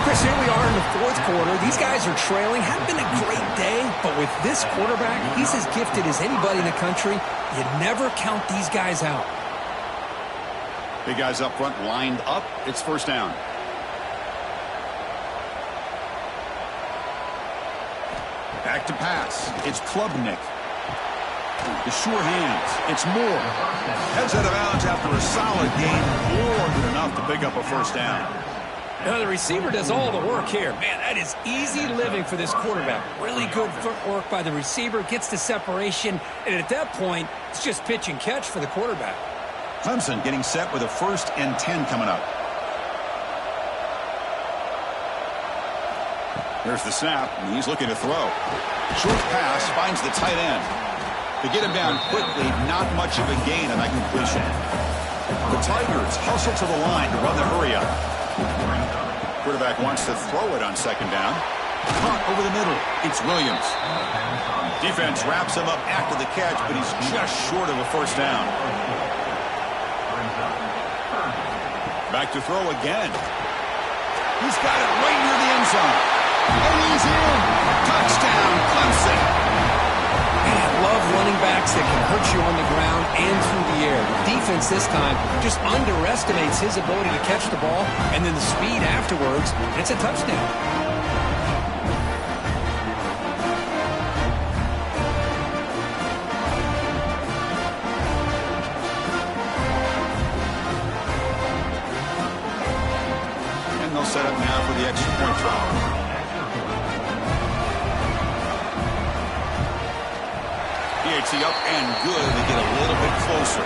Chris, here we are in the fourth quarter. These guys are trailing. Hadn't been a great day, but with this quarterback, he's as gifted as anybody in the country. You never count these guys out. Big guys up front lined up. It's first down. Back to pass. It's Klubnik. The sure hands. It's Moore. Heads out of bounds after a solid game. More than enough to pick up a first down. Now, the receiver does all the work here. Man, that is easy living for this quarterback. Really good footwork by the receiver. Gets the separation. And at that point, it's just pitch and catch for the quarterback. Clemson getting set with a 1st and 10 coming up. There's the snap, and he's looking to throw. Short pass finds the tight end. To get him down quickly, not much of a gain on that completion. The Tigers hustle to the line to run the hurry up. Quarterback wants to throw it on second down. Caught over the middle. It's Williams. Defense wraps him up after the catch, but he's just short of a first down. Back to throw again. He's got it right near the end zone. And he's in. Touchdown, Clemson. Man, love running backs that can hurt you on the ground and through the air. The defense this time just underestimates his ability to catch the ball, and then the speed afterwards, it's a touchdown. And they'll set up now for the extra point try. PAT up and good to get a little bit closer.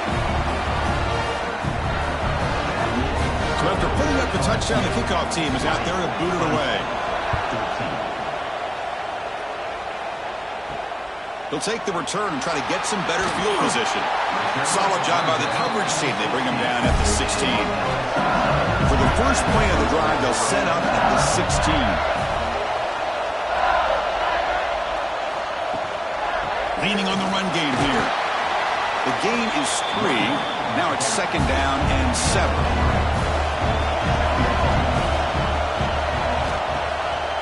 So after putting up the touchdown, the kickoff team is out there to boot it away. He'll take the return and try to get some better field position. Solid job by the coverage team. They bring him down at the 16. For the first play of the drive, they'll set up at the 16. Leaning on the run game here. The gain is 3. Now it's second down and 7.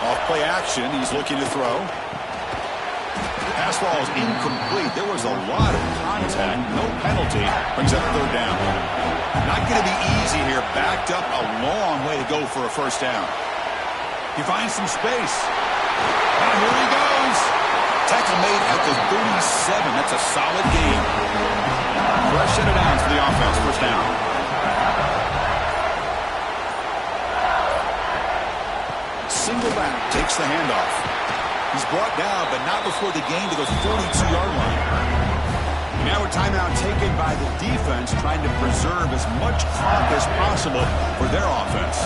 Off play action. He's looking to throw. Pass ball is incomplete. There was a lot of contact. No penalty. Brings up third down. Not going to be easy here. Backed up a long way to go for a first down. He finds some space. And here he goes. Tackle made at the 37. That's a solid game. Fresh set of downs for the offense. First down. Single back takes the handoff. He's brought down, but not before the gain to the 42-yard line. Now a timeout taken by the defense, trying to preserve as much clock as possible for their offense.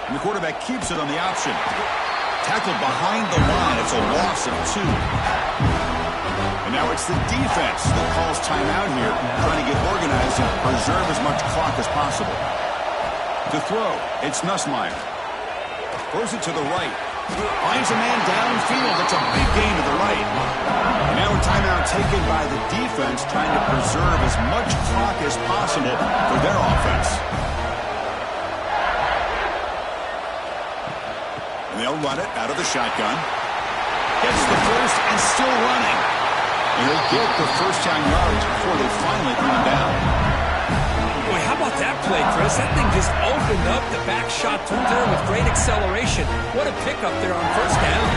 And the quarterback keeps it on the option. Tackled behind the line. It's a loss of 2. And now it's the defense that calls timeout here, trying to get organized and preserve as much clock as possible. To throw, it's Nussmeier. Throws it to the right. Finds a man downfield. It's a big gain to the right. And now a timeout taken by the defense, trying to preserve as much clock as possible for their offense. And they'll run it out of the shotgun. Gets the first and still running. And he'll get the first down yards before they finally bring him down. Boy, how about that play, Chris? That thing just opened up the back shot through there with great acceleration. What a pickup there on first down.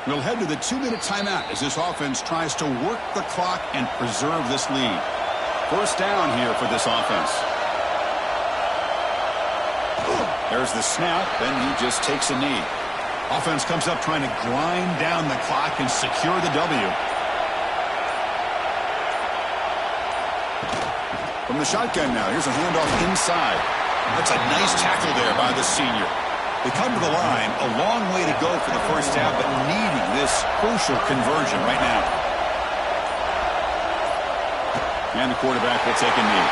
We'll head to the 2-minute timeout as this offense tries to work the clock and preserve this lead. First down here for this offense. There's the snap, and he just takes a knee. Offense comes up trying to grind down the clock and secure the W. From the shotgun now, here's a handoff inside. That's a nice tackle there by the senior. They come to the line, a long way to go for the first half, but needing this crucial conversion right now. And the quarterback will take a knee.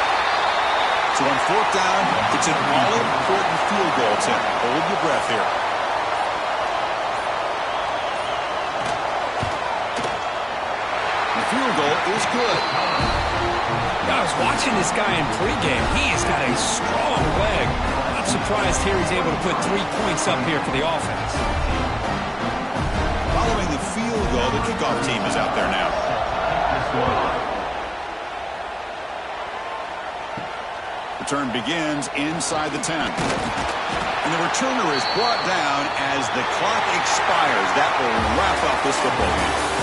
So on fourth down, it's an all-important field goal attempt. Hold your breath here. The field goal is good. I was watching this guy in pregame. He has got a strong leg. I'm surprised here he's able to put 3 points up here for the offense. Following the field goal, the kickoff team is out there now. Return begins inside the 10. And the returner is brought down as the clock expires. That will wrap up this football game.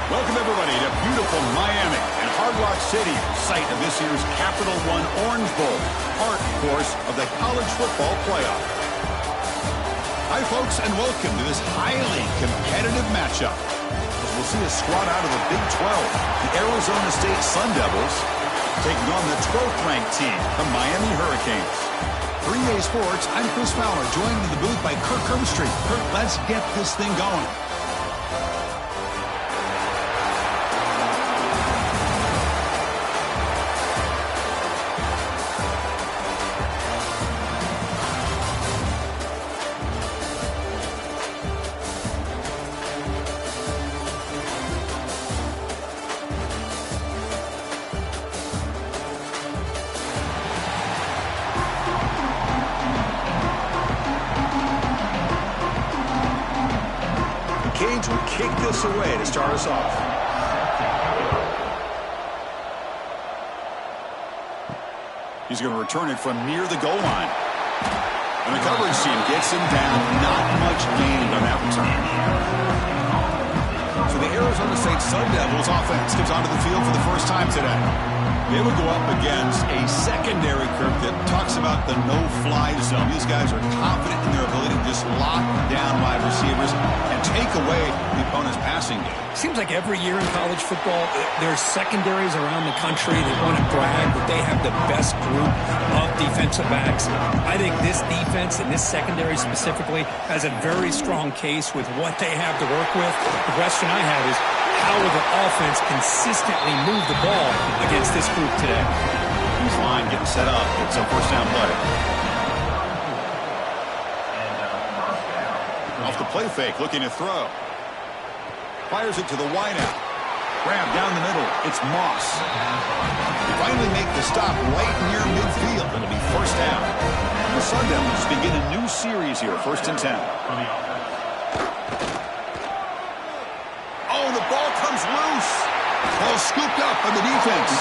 Welcome, everybody, to beautiful Miami and Hard Rock City, site of this year's Capital One Orange Bowl, part, of course, of the college football playoff. Hi, folks, and welcome to this highly competitive matchup. We'll see a squad out of the Big 12, the Arizona State Sun Devils, taking on the 12th-ranked team, the Miami Hurricanes. 3A Sports, I'm Chris Fowler, joined in the booth by Kirk Herbstreit. Kirk, let's get this thing going. Canes will kick this away to start us off. He's going to return it from near the goal line. And the coverage team gets him down. Not much gained on that return. So the Arizona State Sun Devils offense comes onto the field for the first time today. They will go up against a secondary, Kirk, that talks about the no-fly zone. These guys are confident in their ability to just lock down wide receivers and take away the opponent's passing game. Seems like every year in college football, there's secondaries around the country that want to brag that they have the best group of defensive backs. I think this defense and this secondary specifically has a very strong case with what they have to work with. The question I have is, how will the offense consistently move the ball against this group today? His line getting set up. It's a first down play. Off off the play fake, looking to throw. Fires it to the wideout. Grab down the middle. It's Moss. They finally make the stop right near midfield. It'll be first down. The Sun Devils begin a new series here, 1st and 10. Oh, the ball comes loose. Ball scooped up by the defense.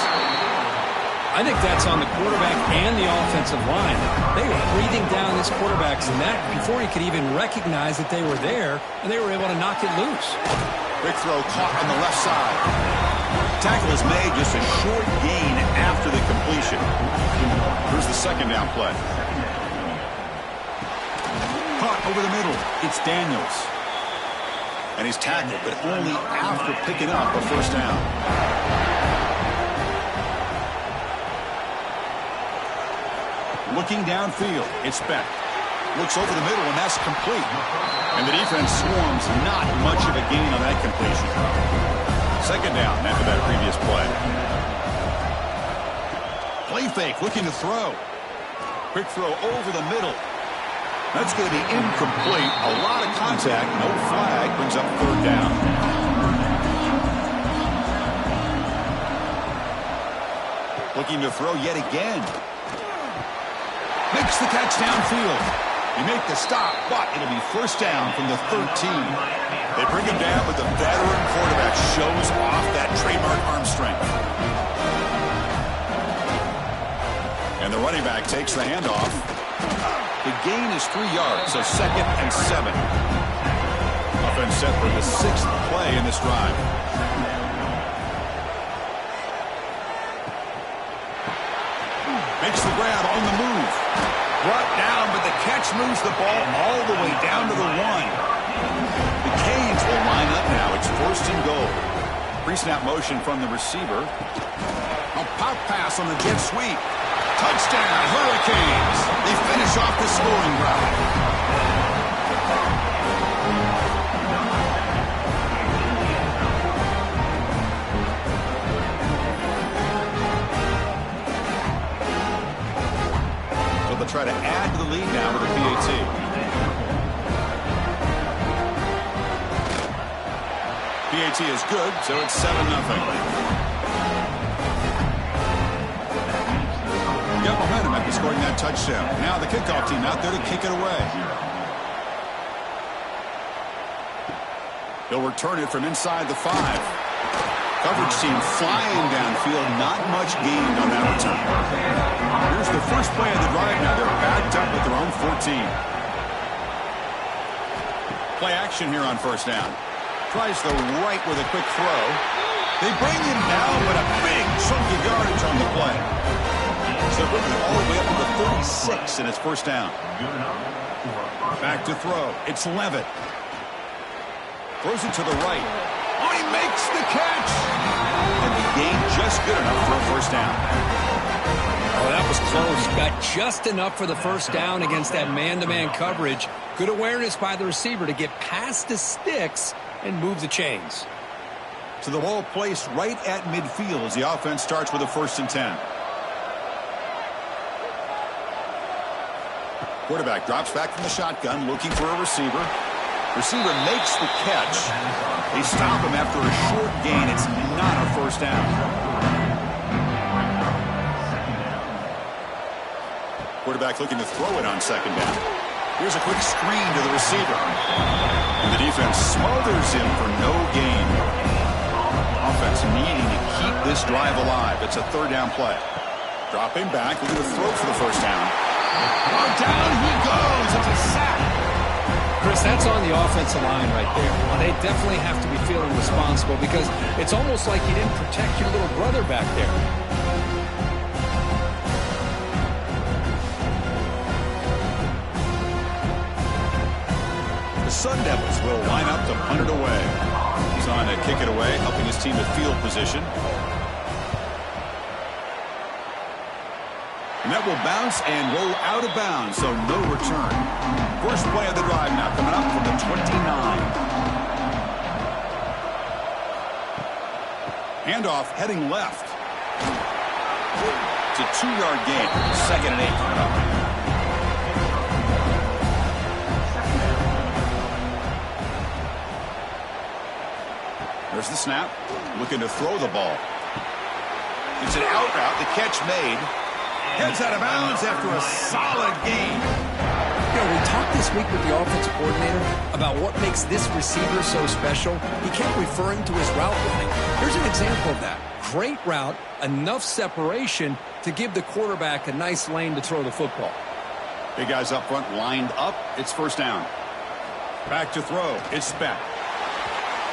I think that's on the quarterback and the offensive line. They were breathing down this quarterback's neck before he could even recognize that they were there, and they were able to knock it loose. Quick throw caught on the left side. Tackle is made, just a short gain after the completion. Here's the 2nd down play. Caught over the middle. It's Daniels. And he's tackled, but only after picking up a first down. Looking downfield, it's Beck. Looks over the middle, and that's complete. And the defense swarms, not much of a gain on that completion. 2nd down after that previous play. Play fake, looking to throw. Quick throw over the middle. That's going to be incomplete. A lot of contact, no flag, brings up 3rd down. Looking to throw yet again. Makes the catch downfield. They make the stop, but it'll be first down from the 13. They bring him down, but the veteran quarterback shows off that trademark arm strength. And the running back takes the handoff. The gain is 3 yards, so 2nd and 7. Offense set for the 6th play in this drive. Makes the grab on the move. Brought down, but the catch moves the ball all the way down to the 1. The Canes will line up now. It's 1st and goal. Pre-snap motion from the receiver. A pop pass on the jet sweep. Touchdown, Hurricanes. They finish off the scoring drive. They'll try to add to the lead now with a PAT. PAT is good, so it's 7-0. Got momentum after scoring that touchdown. Now the kickoff team out there to kick it away. He'll return it from inside the 5. Coverage team flying downfield. Not much gained on that return. Here's the first play of the drive now. They're backed up at their own 14. Play action here on first down. Tries the right with a quick throw. They bring him down, but a big chunk of yardage on the play. So bringing it all the way up to the 36, and it's first down. Back to throw. It's Levitt. Throws it to the right. Oh, he makes the catch. And the gain just good enough for a first down. Oh, that was close. Got just enough for the first down against that man-to-man coverage. Good awareness by the receiver to get past the sticks and move the chains. So the ball placed right at midfield as the offense starts with a 1st and 10. Quarterback drops back from the shotgun, looking for a receiver. Receiver makes the catch. They stop him after a short gain. It's not a first down. Quarterback looking to throw it on 2nd down. Here's a quick screen to the receiver. And the defense smothers him for no gain. Offense needing to keep this drive alive. It's a 3rd down play. Dropping back, looking to throw for the first down. Oh, down he goes. It's a sack. Chris, that's on the offensive line right there. They definitely have to be feeling responsible because it's almost like you didn't protect your little brother back there. The Sun Devils will line up to punt it away. He's on to kick it away, helping his team to field position. And that will bounce and roll out of bounds, so no return. First play of the drive now coming up from the 29. Handoff heading left. It's a 2-yard gain. 2nd and 8 coming up. There's the snap. Looking to throw the ball. It's an out route. The catch made. Heads out of bounds after a solid gain. You know, we talked this week with the offensive coordinator about what makes this receiver so special. He kept referring to his route running. Here's an example of that. Great route, enough separation to give the quarterback a nice lane to throw the football. Big guys up front lined up. It's first down. Back to throw. It's Speck.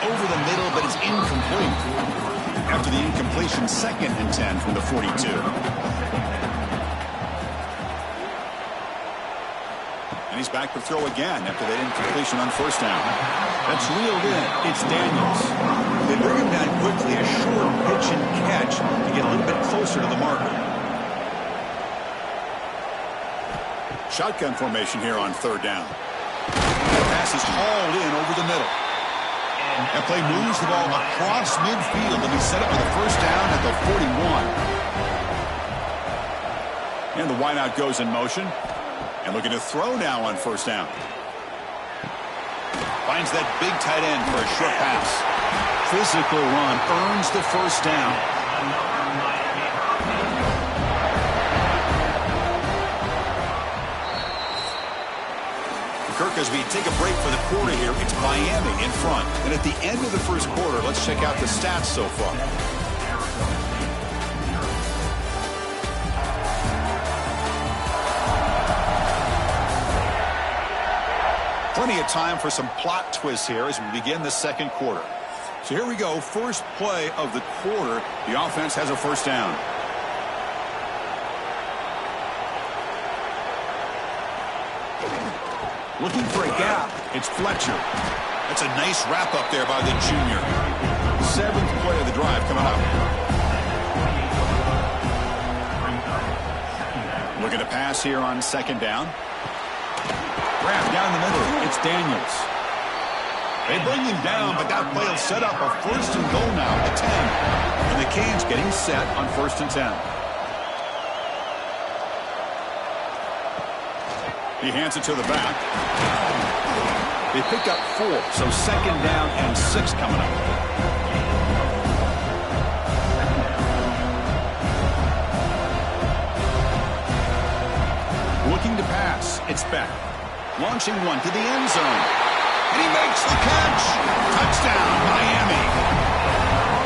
Over the middle, but it's incomplete. After the incompletion, 2nd and 10 from the 42. And he's back to throw again after that incompletion on first down. That's reeled in. It's Daniels. They bring him down quickly, a short pitch and catch to get a little bit closer to the marker. Shotgun formation here on 3rd down. That pass is hauled in over the middle. That play moves the ball across midfield and he's set up for the first down at the 41. And the wideout goes in motion. And looking to throw now on first down. Finds that big tight end for a short pass. Physical run earns the first down. Kirk, as we take a break for the quarter here, it's Miami in front. And at the end of the first quarter, let's check out the stats so far. Plenty of time for some plot twists here as we begin the second quarter. So here we go. First play of the quarter. The offense has a first down. Looking for a gap. It's Fletcher. That's a nice wrap up there by the junior. 7th play of the drive coming up. Looking to pass here on 2nd down. Wrap down the middle. It's Daniels. They bring him down, but that play will set up a 1st and goal now at 10. And the Canes getting set on 1st and 10. He hands it to the back. They pick up 4, so 2nd down and 6 coming up. Looking to pass. It's Beck. Launching one to the end zone. And he makes the catch. Touchdown, Miami.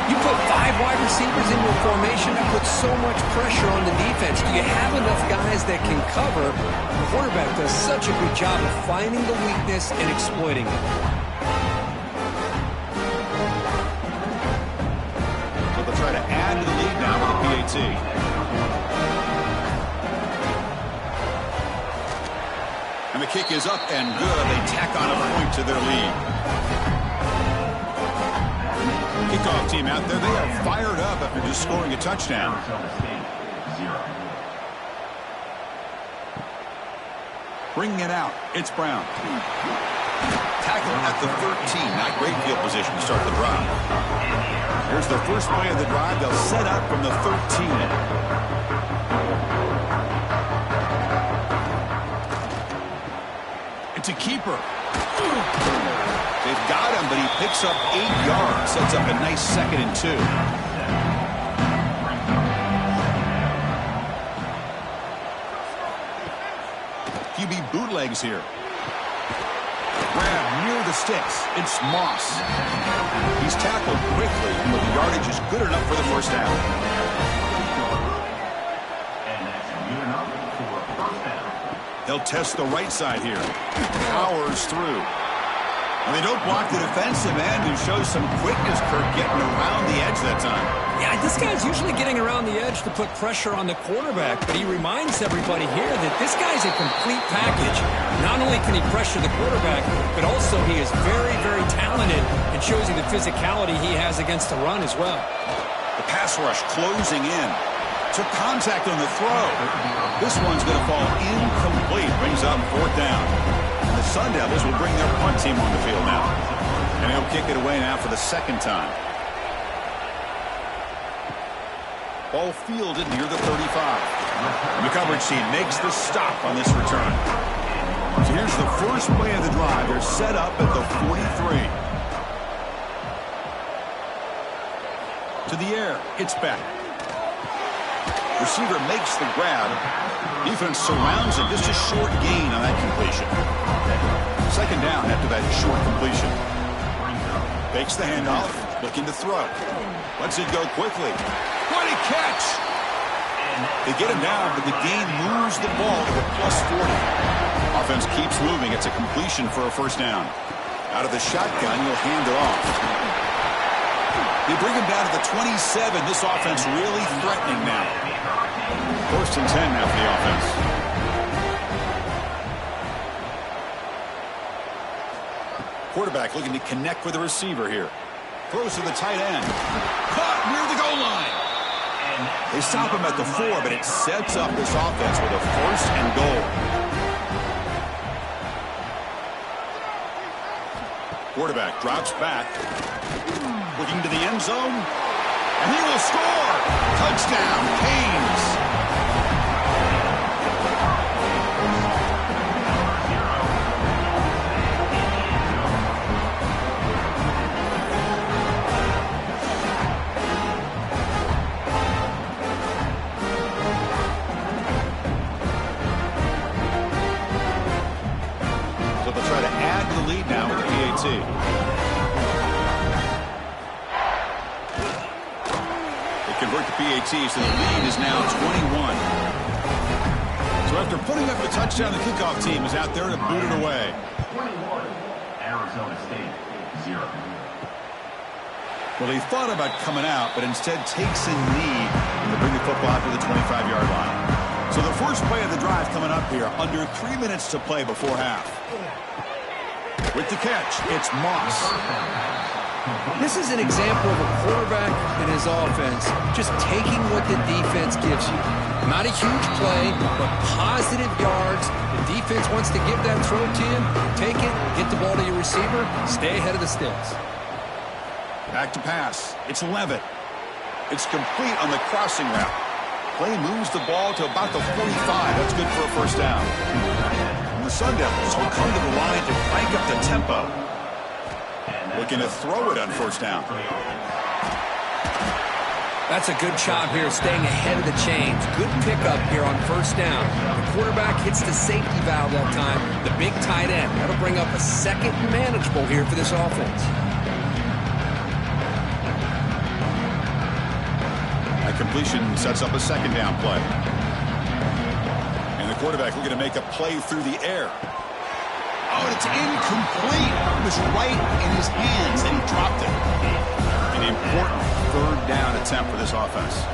You put 5 wide receivers into a formation that puts so much pressure on the defense. Do you have enough guys that can cover? The quarterback does such a good job of finding the weakness and exploiting it. So they'll try to add to the lead now with a PAT. And the kick is up and good. They tack on a point to their lead. Kickoff team out there. They are fired up after just scoring a touchdown. Bringing it out. It's Brown. Tackle at the 13. Not great field position to start the drive. Here's the first play of the drive. They'll set up from the 13. It's a keeper. They've got him, but he picks up 8 yards. Sets up a nice 2nd and 2. QB bootlegs here. Grab near the sticks. It's Moss. He's tackled quickly, but the yardage is good enough for the first down. They'll test the right side here. Powers through. And they don't block the defensive end, who shows some quickness, Kirk, getting around the edge that time. Yeah, this guy's usually getting around the edge to put pressure on the quarterback, but he reminds everybody here that this guy's a complete package. Not only can he pressure the quarterback, but also he is very, very talented and shows you the physicality he has against the run as well. The pass rush closing in. Took contact on the throw. This one's going to fall incomplete. Brings up 4th down. And the Sun Devils will bring their punt team on the field now. And he'll kick it away now for the 2nd time. Ball fielded near the 35. And the coverage team makes the stop on this return. So here's the first play of the drive. They're set up at the 43. To the air. It's back. Receiver makes the grab. Defense surrounds him. Just a short gain on that completion. Second down after that short completion. Fakes the handoff. Looking to throw. Lets it go quickly. What a catch! They get him down, but the gain moves the ball to the +40. Offense keeps moving. It's a completion for a first down. Out of the shotgun, you'll hand it off. They bring him down to the 27. This offense really threatening now. First and 10 now for the offense. Quarterback looking to connect with the receiver here. Throws to the tight end. Caught near the goal line. They stop him at the 4, but it sets up this offense with a first and goal. Quarterback drops back. Looking to the end zone. And he will score. Touchdown, Canes. So they'll try to add the lead now with the PAT. Convert the PAT, so the lead is now 21. So after putting up the touchdown, the kickoff team is out there to boot it away. 21, Arizona State, 0. Well, he thought about coming out, but instead takes a knee to bring the football out to the 25-yard line. So the first play of the drive coming up here, under 3 minutes to play before half. With the catch, it's Moss. This is an example of a quarterback and his offense just taking what the defense gives you. Not a huge play, but positive yards. The defense wants to give that throw to you. Take it, get the ball to your receiver, stay ahead of the sticks. Back to pass. It's Levitt. It's complete on the crossing route. Play moves the ball to about the 45. That's good for a first down. And the Sun Devils will come to the line to crank up the tempo. Looking to throw it on first down. That's a good job here staying ahead of the chains. Good pickup here on first down. The quarterback hits the safety valve that time. The big tight end. That'll bring up a second and manageable here for this offense. That completion sets up a second down play. And the quarterback looking to make a play through the air. Oh, and it's incomplete. It was right in his hands, and he dropped it. An important third down attempt for this offense.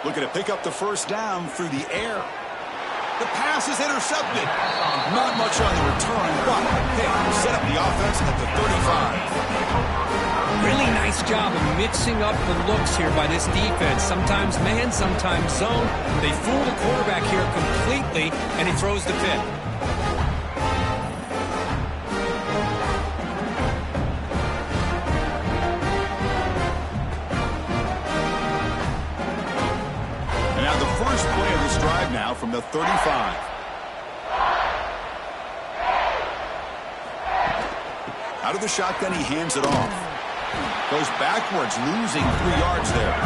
Looking to pick up the first down through the air. The pass is intercepted. Not much on the return, but a pick will set up the offense at the 35. Really nice job of mixing up the looks here by this defense. Sometimes man, sometimes zone. They fool the quarterback here completely, and he throws the pick. And now the first play of this drive now from the 35. Out of the shotgun, he hands it off. Goes backwards, losing 3 yards there.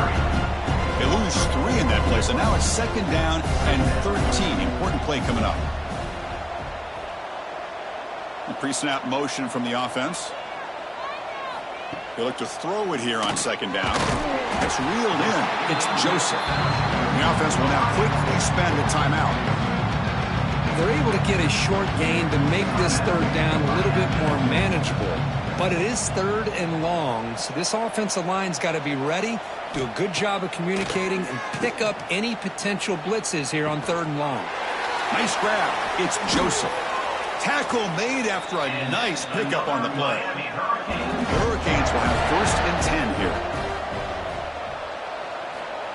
They lose 3 in that play, so now it's second down and 13. Important play coming up. The pre-snap motion from the offense. They look to throw it here on second down. It's reeled in. It's Joseph. The offense will now quickly spend a timeout. They're able to get a short gain to make this third down a little bit more manageable. But it is third and long, so this offensive line's got to be ready, do a good job of communicating, and pick up any potential blitzes here on third and long. Nice grab. It's Joseph. Tackle made after a nice pickup on the play. The Hurricanes will have first and 10 here.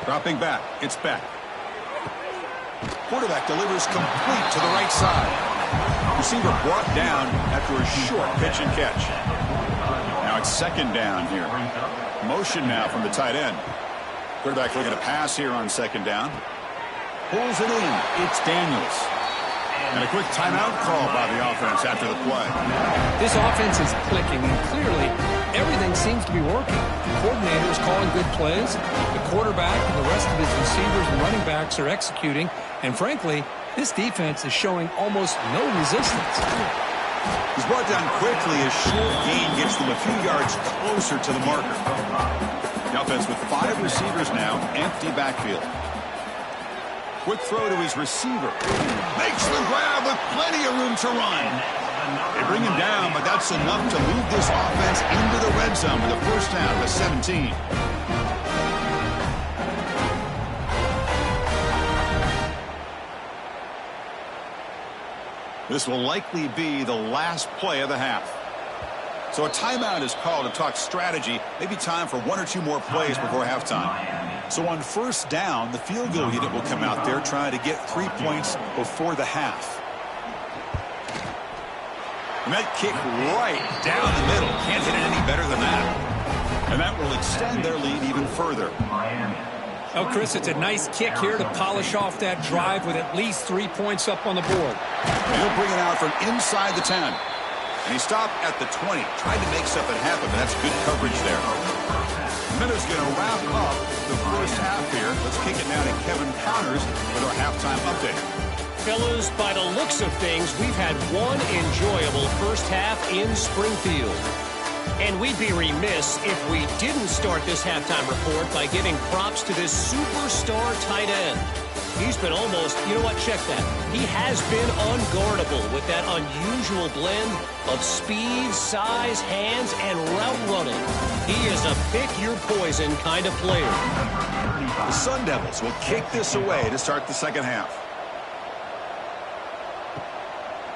Dropping back. It's Beck. Quarterback delivers complete to the right side. Receiver brought down after a short pitch and catch. Now it's second down here. Motion now from the tight end. Quarterback looking to pass here on second down. Pulls it in. It's Daniels. And a quick timeout call by the offense after the play. This offense is clicking, and clearly everything seems to be working. The coordinator is calling good plays. The quarterback and the rest of his receivers and running backs are executing. And frankly, this defense is showing almost no resistance. He's brought down quickly. His short gain gets them a few yards closer to the marker. The offense with 5 receivers now, empty backfield. Quick throw to his receiver. Makes the grab with plenty of room to run. They bring him down, but that's enough to move this offense into the red zone with a first down to 17. This will likely be the last play of the half. So a timeout is called to talk strategy. Maybe time for 1 or 2 more plays before halftime. So on first down, the field goal unit will come out there trying to get 3 points before the half. And that kick right down the middle. Can't hit it any better than that. And that will extend their lead even further. Oh, Chris, it's a nice kick here to polish off that drive with at least 3 points up on the board. And he'll bring it out from inside the 10. And he stopped at the 20. Tried to make something happen, but that's good coverage there. Miller's going to wrap up the first half here. Let's kick it now to Kevin Connors with our halftime update. Fellas, by the looks of things, we've had one enjoyable first half in Springfield. And we'd be remiss if we didn't start this halftime report by giving props to this superstar tight end. He's been almost, you know what, check that. He has been unguardable with that unusual blend of speed, size, hands, and route running. He is a pick-your-poison kind of player. The Sun Devils will kick this away to start the second half.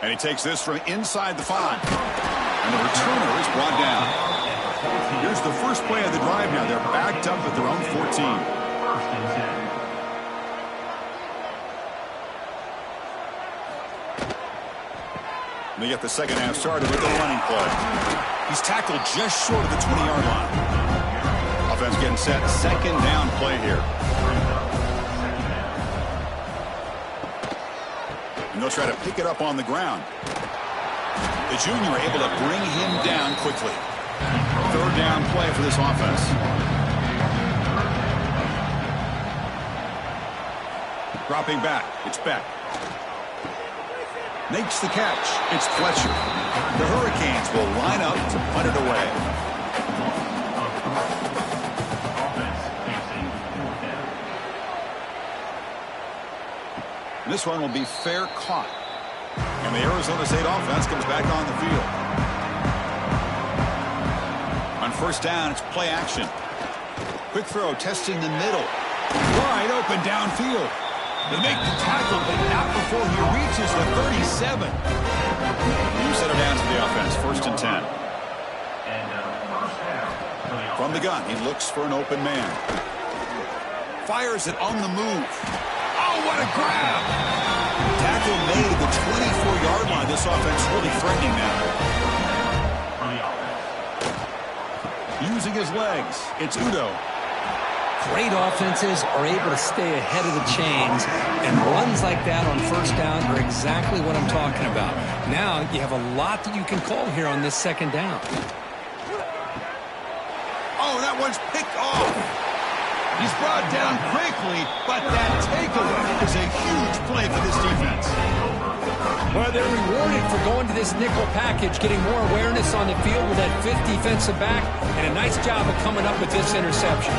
And he takes this from inside the 5. And the returner is brought down. Here's the first play of the drive now. They're backed up at their own 14. First and 10. They get the second half started with the running play. He's tackled just short of the 20-yard line. Offense getting set. Second down play here. And they'll try to pick it up on the ground. The junior able to bring him down quickly. Third down play for this offense. Dropping back. It's Beck. Makes the catch. It's Fletcher. The Hurricanes will line up to punt it away. This one will be fair caught. And the Arizona State offense comes back on the field. On first down, it's play action. Quick throw, testing the middle. Wide open downfield. They make the tackle, but not before he reaches the 37. You set him down to the offense. First and 10. From the gun, he looks for an open man. Fires it on the move. Oh, what a grab! Tackle made at the 24-yard line. This offense really threatening now. Using his legs, it's Udo. Great offenses are able to stay ahead of the chains, and runs like that on first down are exactly what I'm talking about. Now you have a lot that you can call here on this second down. Oh, that one's picked off. He's brought down quickly, but that takeaway is a huge play for this defense. Well, they're rewarded for going to this nickel package, getting more awareness on the field with that 5th defensive back, and a nice job of coming up with this interception.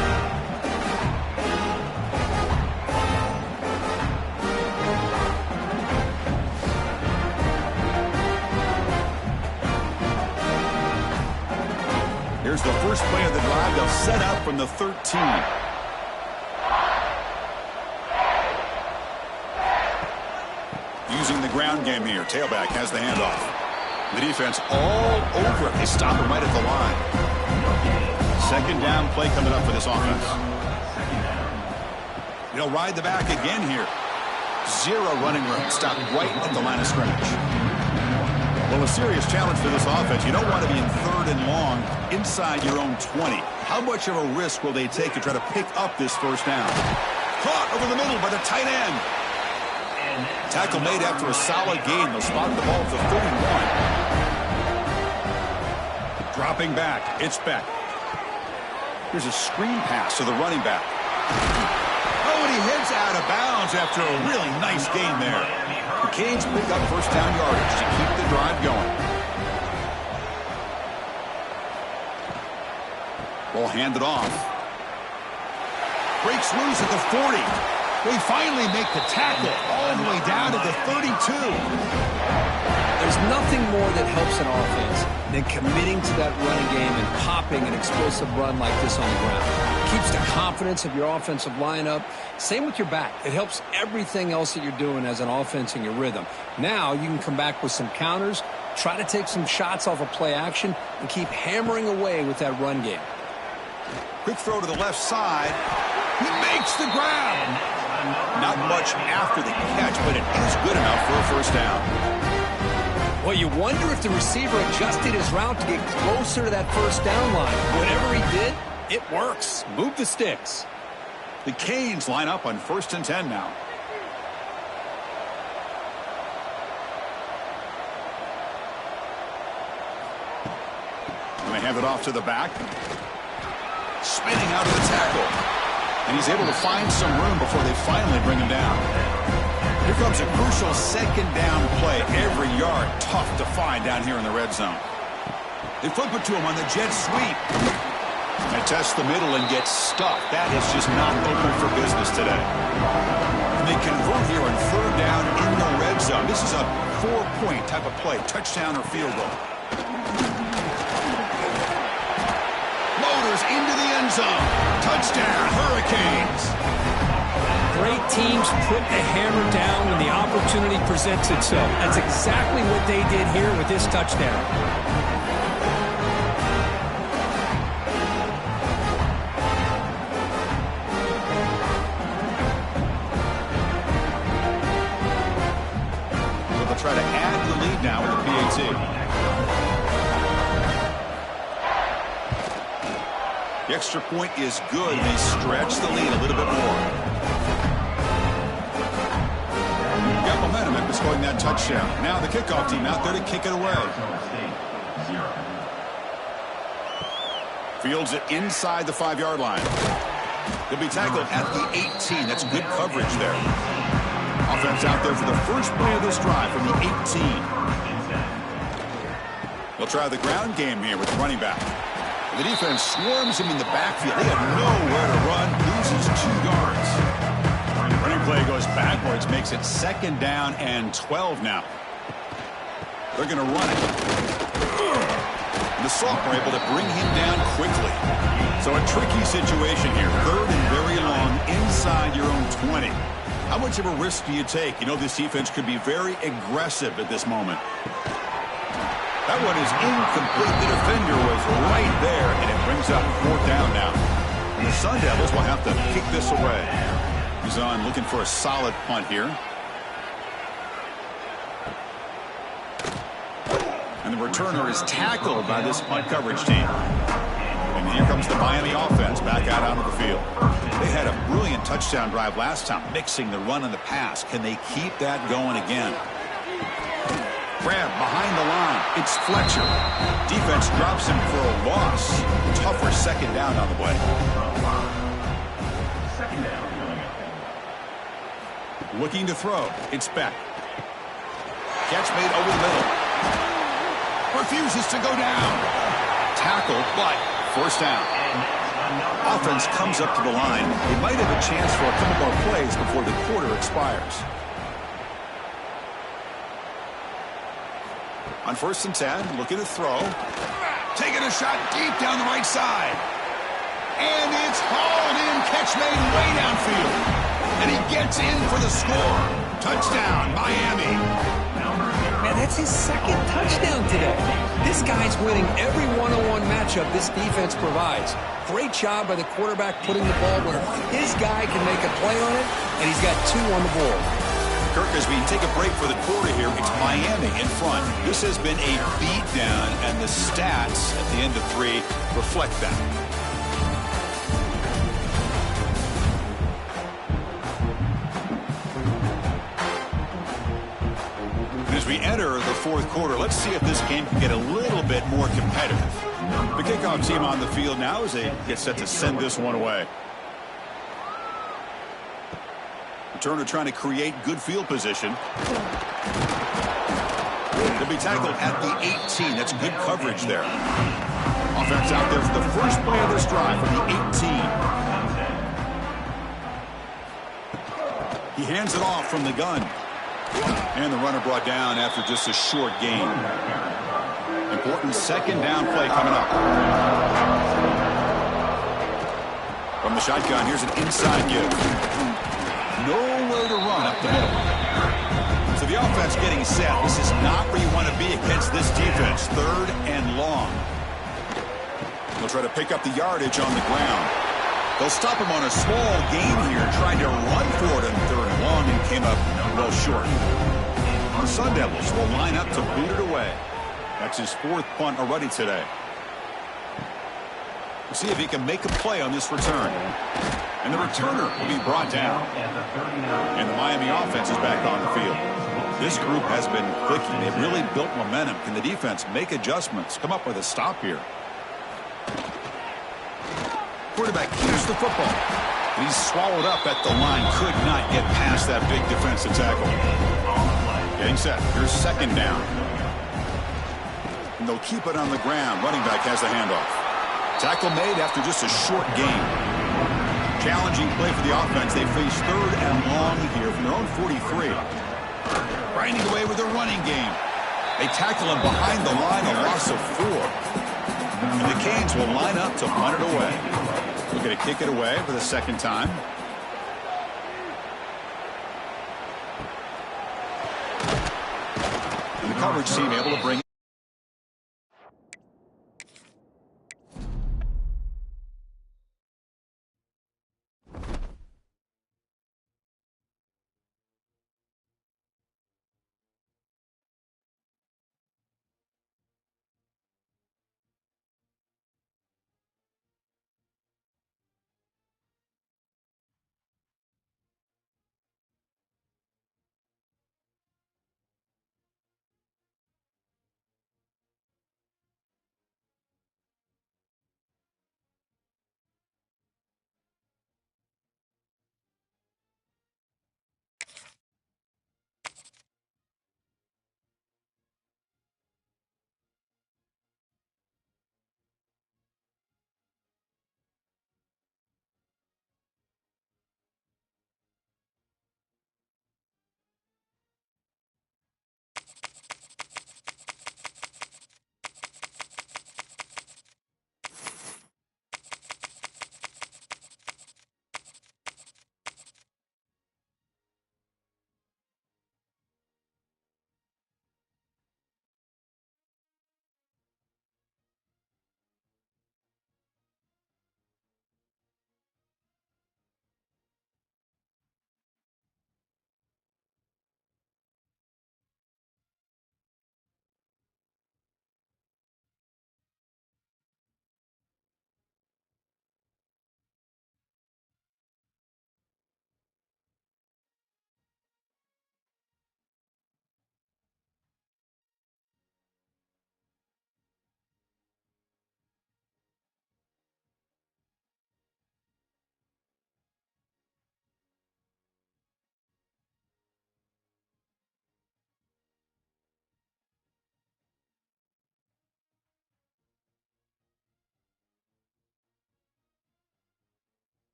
Here's the first play of the drive. They'll set up from the 13. Using the ground game here. Tailback has the handoff. The defense all over it. They stop him right at the line. Second down play coming up for this offense. They'll ride the back again here. Zero running room. Stopped right at the line of scrimmage. Well, a serious challenge for this offense. You don't want to be in third and long inside your own 20. How much of a risk will they take to try to pick up this first down? Caught over the middle by the tight end. Tackle made after a solid gain. They'll spot the ball at the 31. Dropping back, it's Beck. Here's a screen pass to the running back. Oh, and he heads out of bounds after a really nice gain there. The Canes pick up first down yardage to keep the drive going. Ball handed off. Breaks loose at the 40. They finally make the tackle all the way down to the 32. There's nothing more that helps an offense than committing to that running game and popping an explosive run like this on the ground. Keeps the confidence of your offensive lineup. Same with your back. It helps everything else that you're doing as an offense in your rhythm. Now you can come back with some counters, try to take some shots off of play action, and keep hammering away with that run game. Quick throw to the left side. He makes the grab. Not much after the catch, but it is good enough for a first down. Well, you wonder if the receiver adjusted his route to get closer to that first down line. Whatever he did, it works. Move the sticks. The Canes line up on 1st and 10 now. And they hand it off to the back. Spinning out of the tackle. And he's able to find some room before they finally bring him down. Here comes a crucial second down play. Every yard tough to find down here in the red zone. They flip it to him on the jet sweep. They test the middle and get stuffed. That is just not open for business today. And they convert here on 3rd down in the red zone. This is a 4-point type of play, touchdown or field goal. Loaders into the end zone. Touchdown, Hurricanes. Great teams put the hammer down when the opportunity presents itself. That's exactly what they did here with this touchdown. They'll try to add the lead now with the PAT. The extra point is good. They stretch the lead a little bit more. Got momentum after scoring that touchdown. Now the kickoff team out there to kick it away. Fields it inside the 5-yard line. He'll be tackled at the 18. That's good coverage there. Offense out there for the first play of this drive from the 18. They'll try the ground game here with the running back. The defense swarms him in the backfield. They have nowhere to run. Loses 2 yards. Running play goes backwards, makes it 2nd down and 12 now. They're going to run it. And the sophomore able to bring him down quickly. So a tricky situation here. 3rd and very long inside your own 20. How much of a risk do you take? You know this defense could be very aggressive at this moment. That one is incomplete. The defender was right there, and it brings up 4th down now. And the Sun Devils will have to kick this away. He's on looking for a solid punt here. And the returner is tackled by this punt coverage team. And here comes the Miami offense back out onto the field. They had a brilliant touchdown drive last time, mixing the run and the pass. Can they keep that going again? Grab behind the line. It's Fletcher. Defense drops him for a loss. Tougher 2nd down on the way. 2nd down. Looking to throw. It's Beck. Catch made over the middle. Refuses to go down. Tackle, but 1st down. Offense comes up to the line. They might have a chance for a couple more plays before the quarter expires. On 1st and 10, looking to throw. Taking a shot deep down the right side. And it's hauled in. Catch made way downfield. And he gets in for the score. Touchdown, Miami. Man, that's his 2nd touchdown today. This guy's winning every one-on-one matchup this defense provides. Great job by the quarterback putting the ball where his guy can make a play on it, and he's got 2 on the board. Kirk, as we take a break for the quarter here, it's Miami in front. This has been a beatdown, and the stats at the end of 3 reflect that. As we enter the 4th quarter, let's see if this game can get a little bit more competitive. The kickoff team on the field now as they get set to send this one away. Returner trying to create good field position. They'll be tackled at the 18. That's good coverage there. Offense out there for the first play of this drive from the 18. He hands it off from the gun. And the runner brought down after just a short gain. Important second down play coming up. From the shotgun, here's an inside give. Nowhere to run up the middle. So the offense getting set. This is not where you want to be against this defense. 3rd and long. They'll try to pick up the yardage on the ground. They'll stop him on a small gain here, trying to run for it on 3rd and long, and came up well short. The Sun Devils will line up to boot it away. That's his 4th punt already today. We'll see if he can make a play on this return. And the returner will be brought down. And the Miami offense is back on the field. This group has been clicking. They've really built momentum. Can the defense make adjustments? Come up with a stop here. Quarterback keeps the football. He's swallowed up at the line. Could not get past that big defensive tackle. Getting set. Here's 2nd down. And they'll keep it on the ground. Running back has the handoff. Tackle made after just a short gain. Challenging play for the offense. They face 3rd and long here from their own 43. Grinding away with their running game. They tackle him behind the line, a loss of 4. And the Canes will line up to punt it away. We're going to kick it away for the 2nd time. And the coverage team able to bring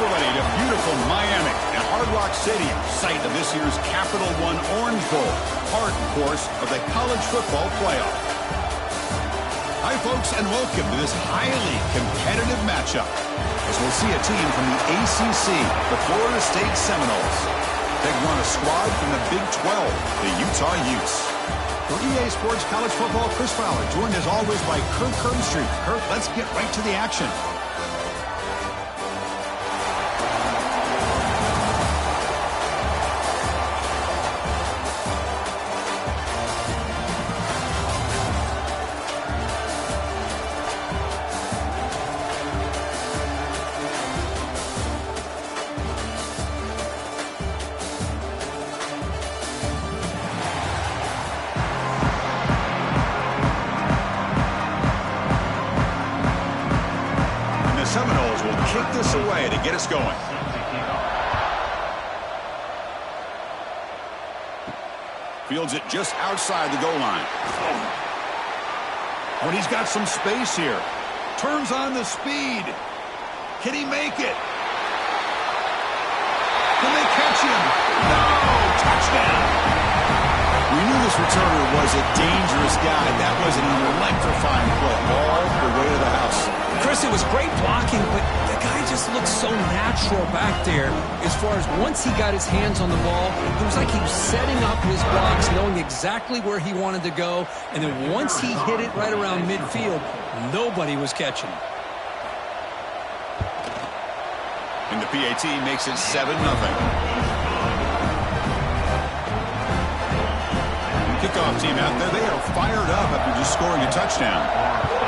facility to beautiful Miami and Hard Rock Stadium, site of this year's Capital One Orange Bowl, part, of course, of the college football playoff. Hi, folks, and welcome to this highly competitive matchup, as we'll see a team from the ACC, the Florida State Seminoles, taking on a squad from the Big 12, the Utah Utes. For EA Sports College Football, Chris Fowler, joined as always by Kirk Herbstreit. Kirk, let's get right to the action. Seminoles will kick this away to get us going. Fields it just outside the goal line. Oh, and he's got some space here. Turns on the speed. Can he make it? Can they catch him? No! Touchdown! We knew this returner was a dangerous guy. That was an electrifying play all the way to the house. Chris, it was great blocking, but the guy just looked so natural back there as far as once he got his hands on the ball, it was like he was setting up his blocks, knowing exactly where he wanted to go, and then once he hit it right around midfield, nobody was catching. And the PAT makes it 7-0. Kickoff team out there, they are fired up after just scoring a touchdown.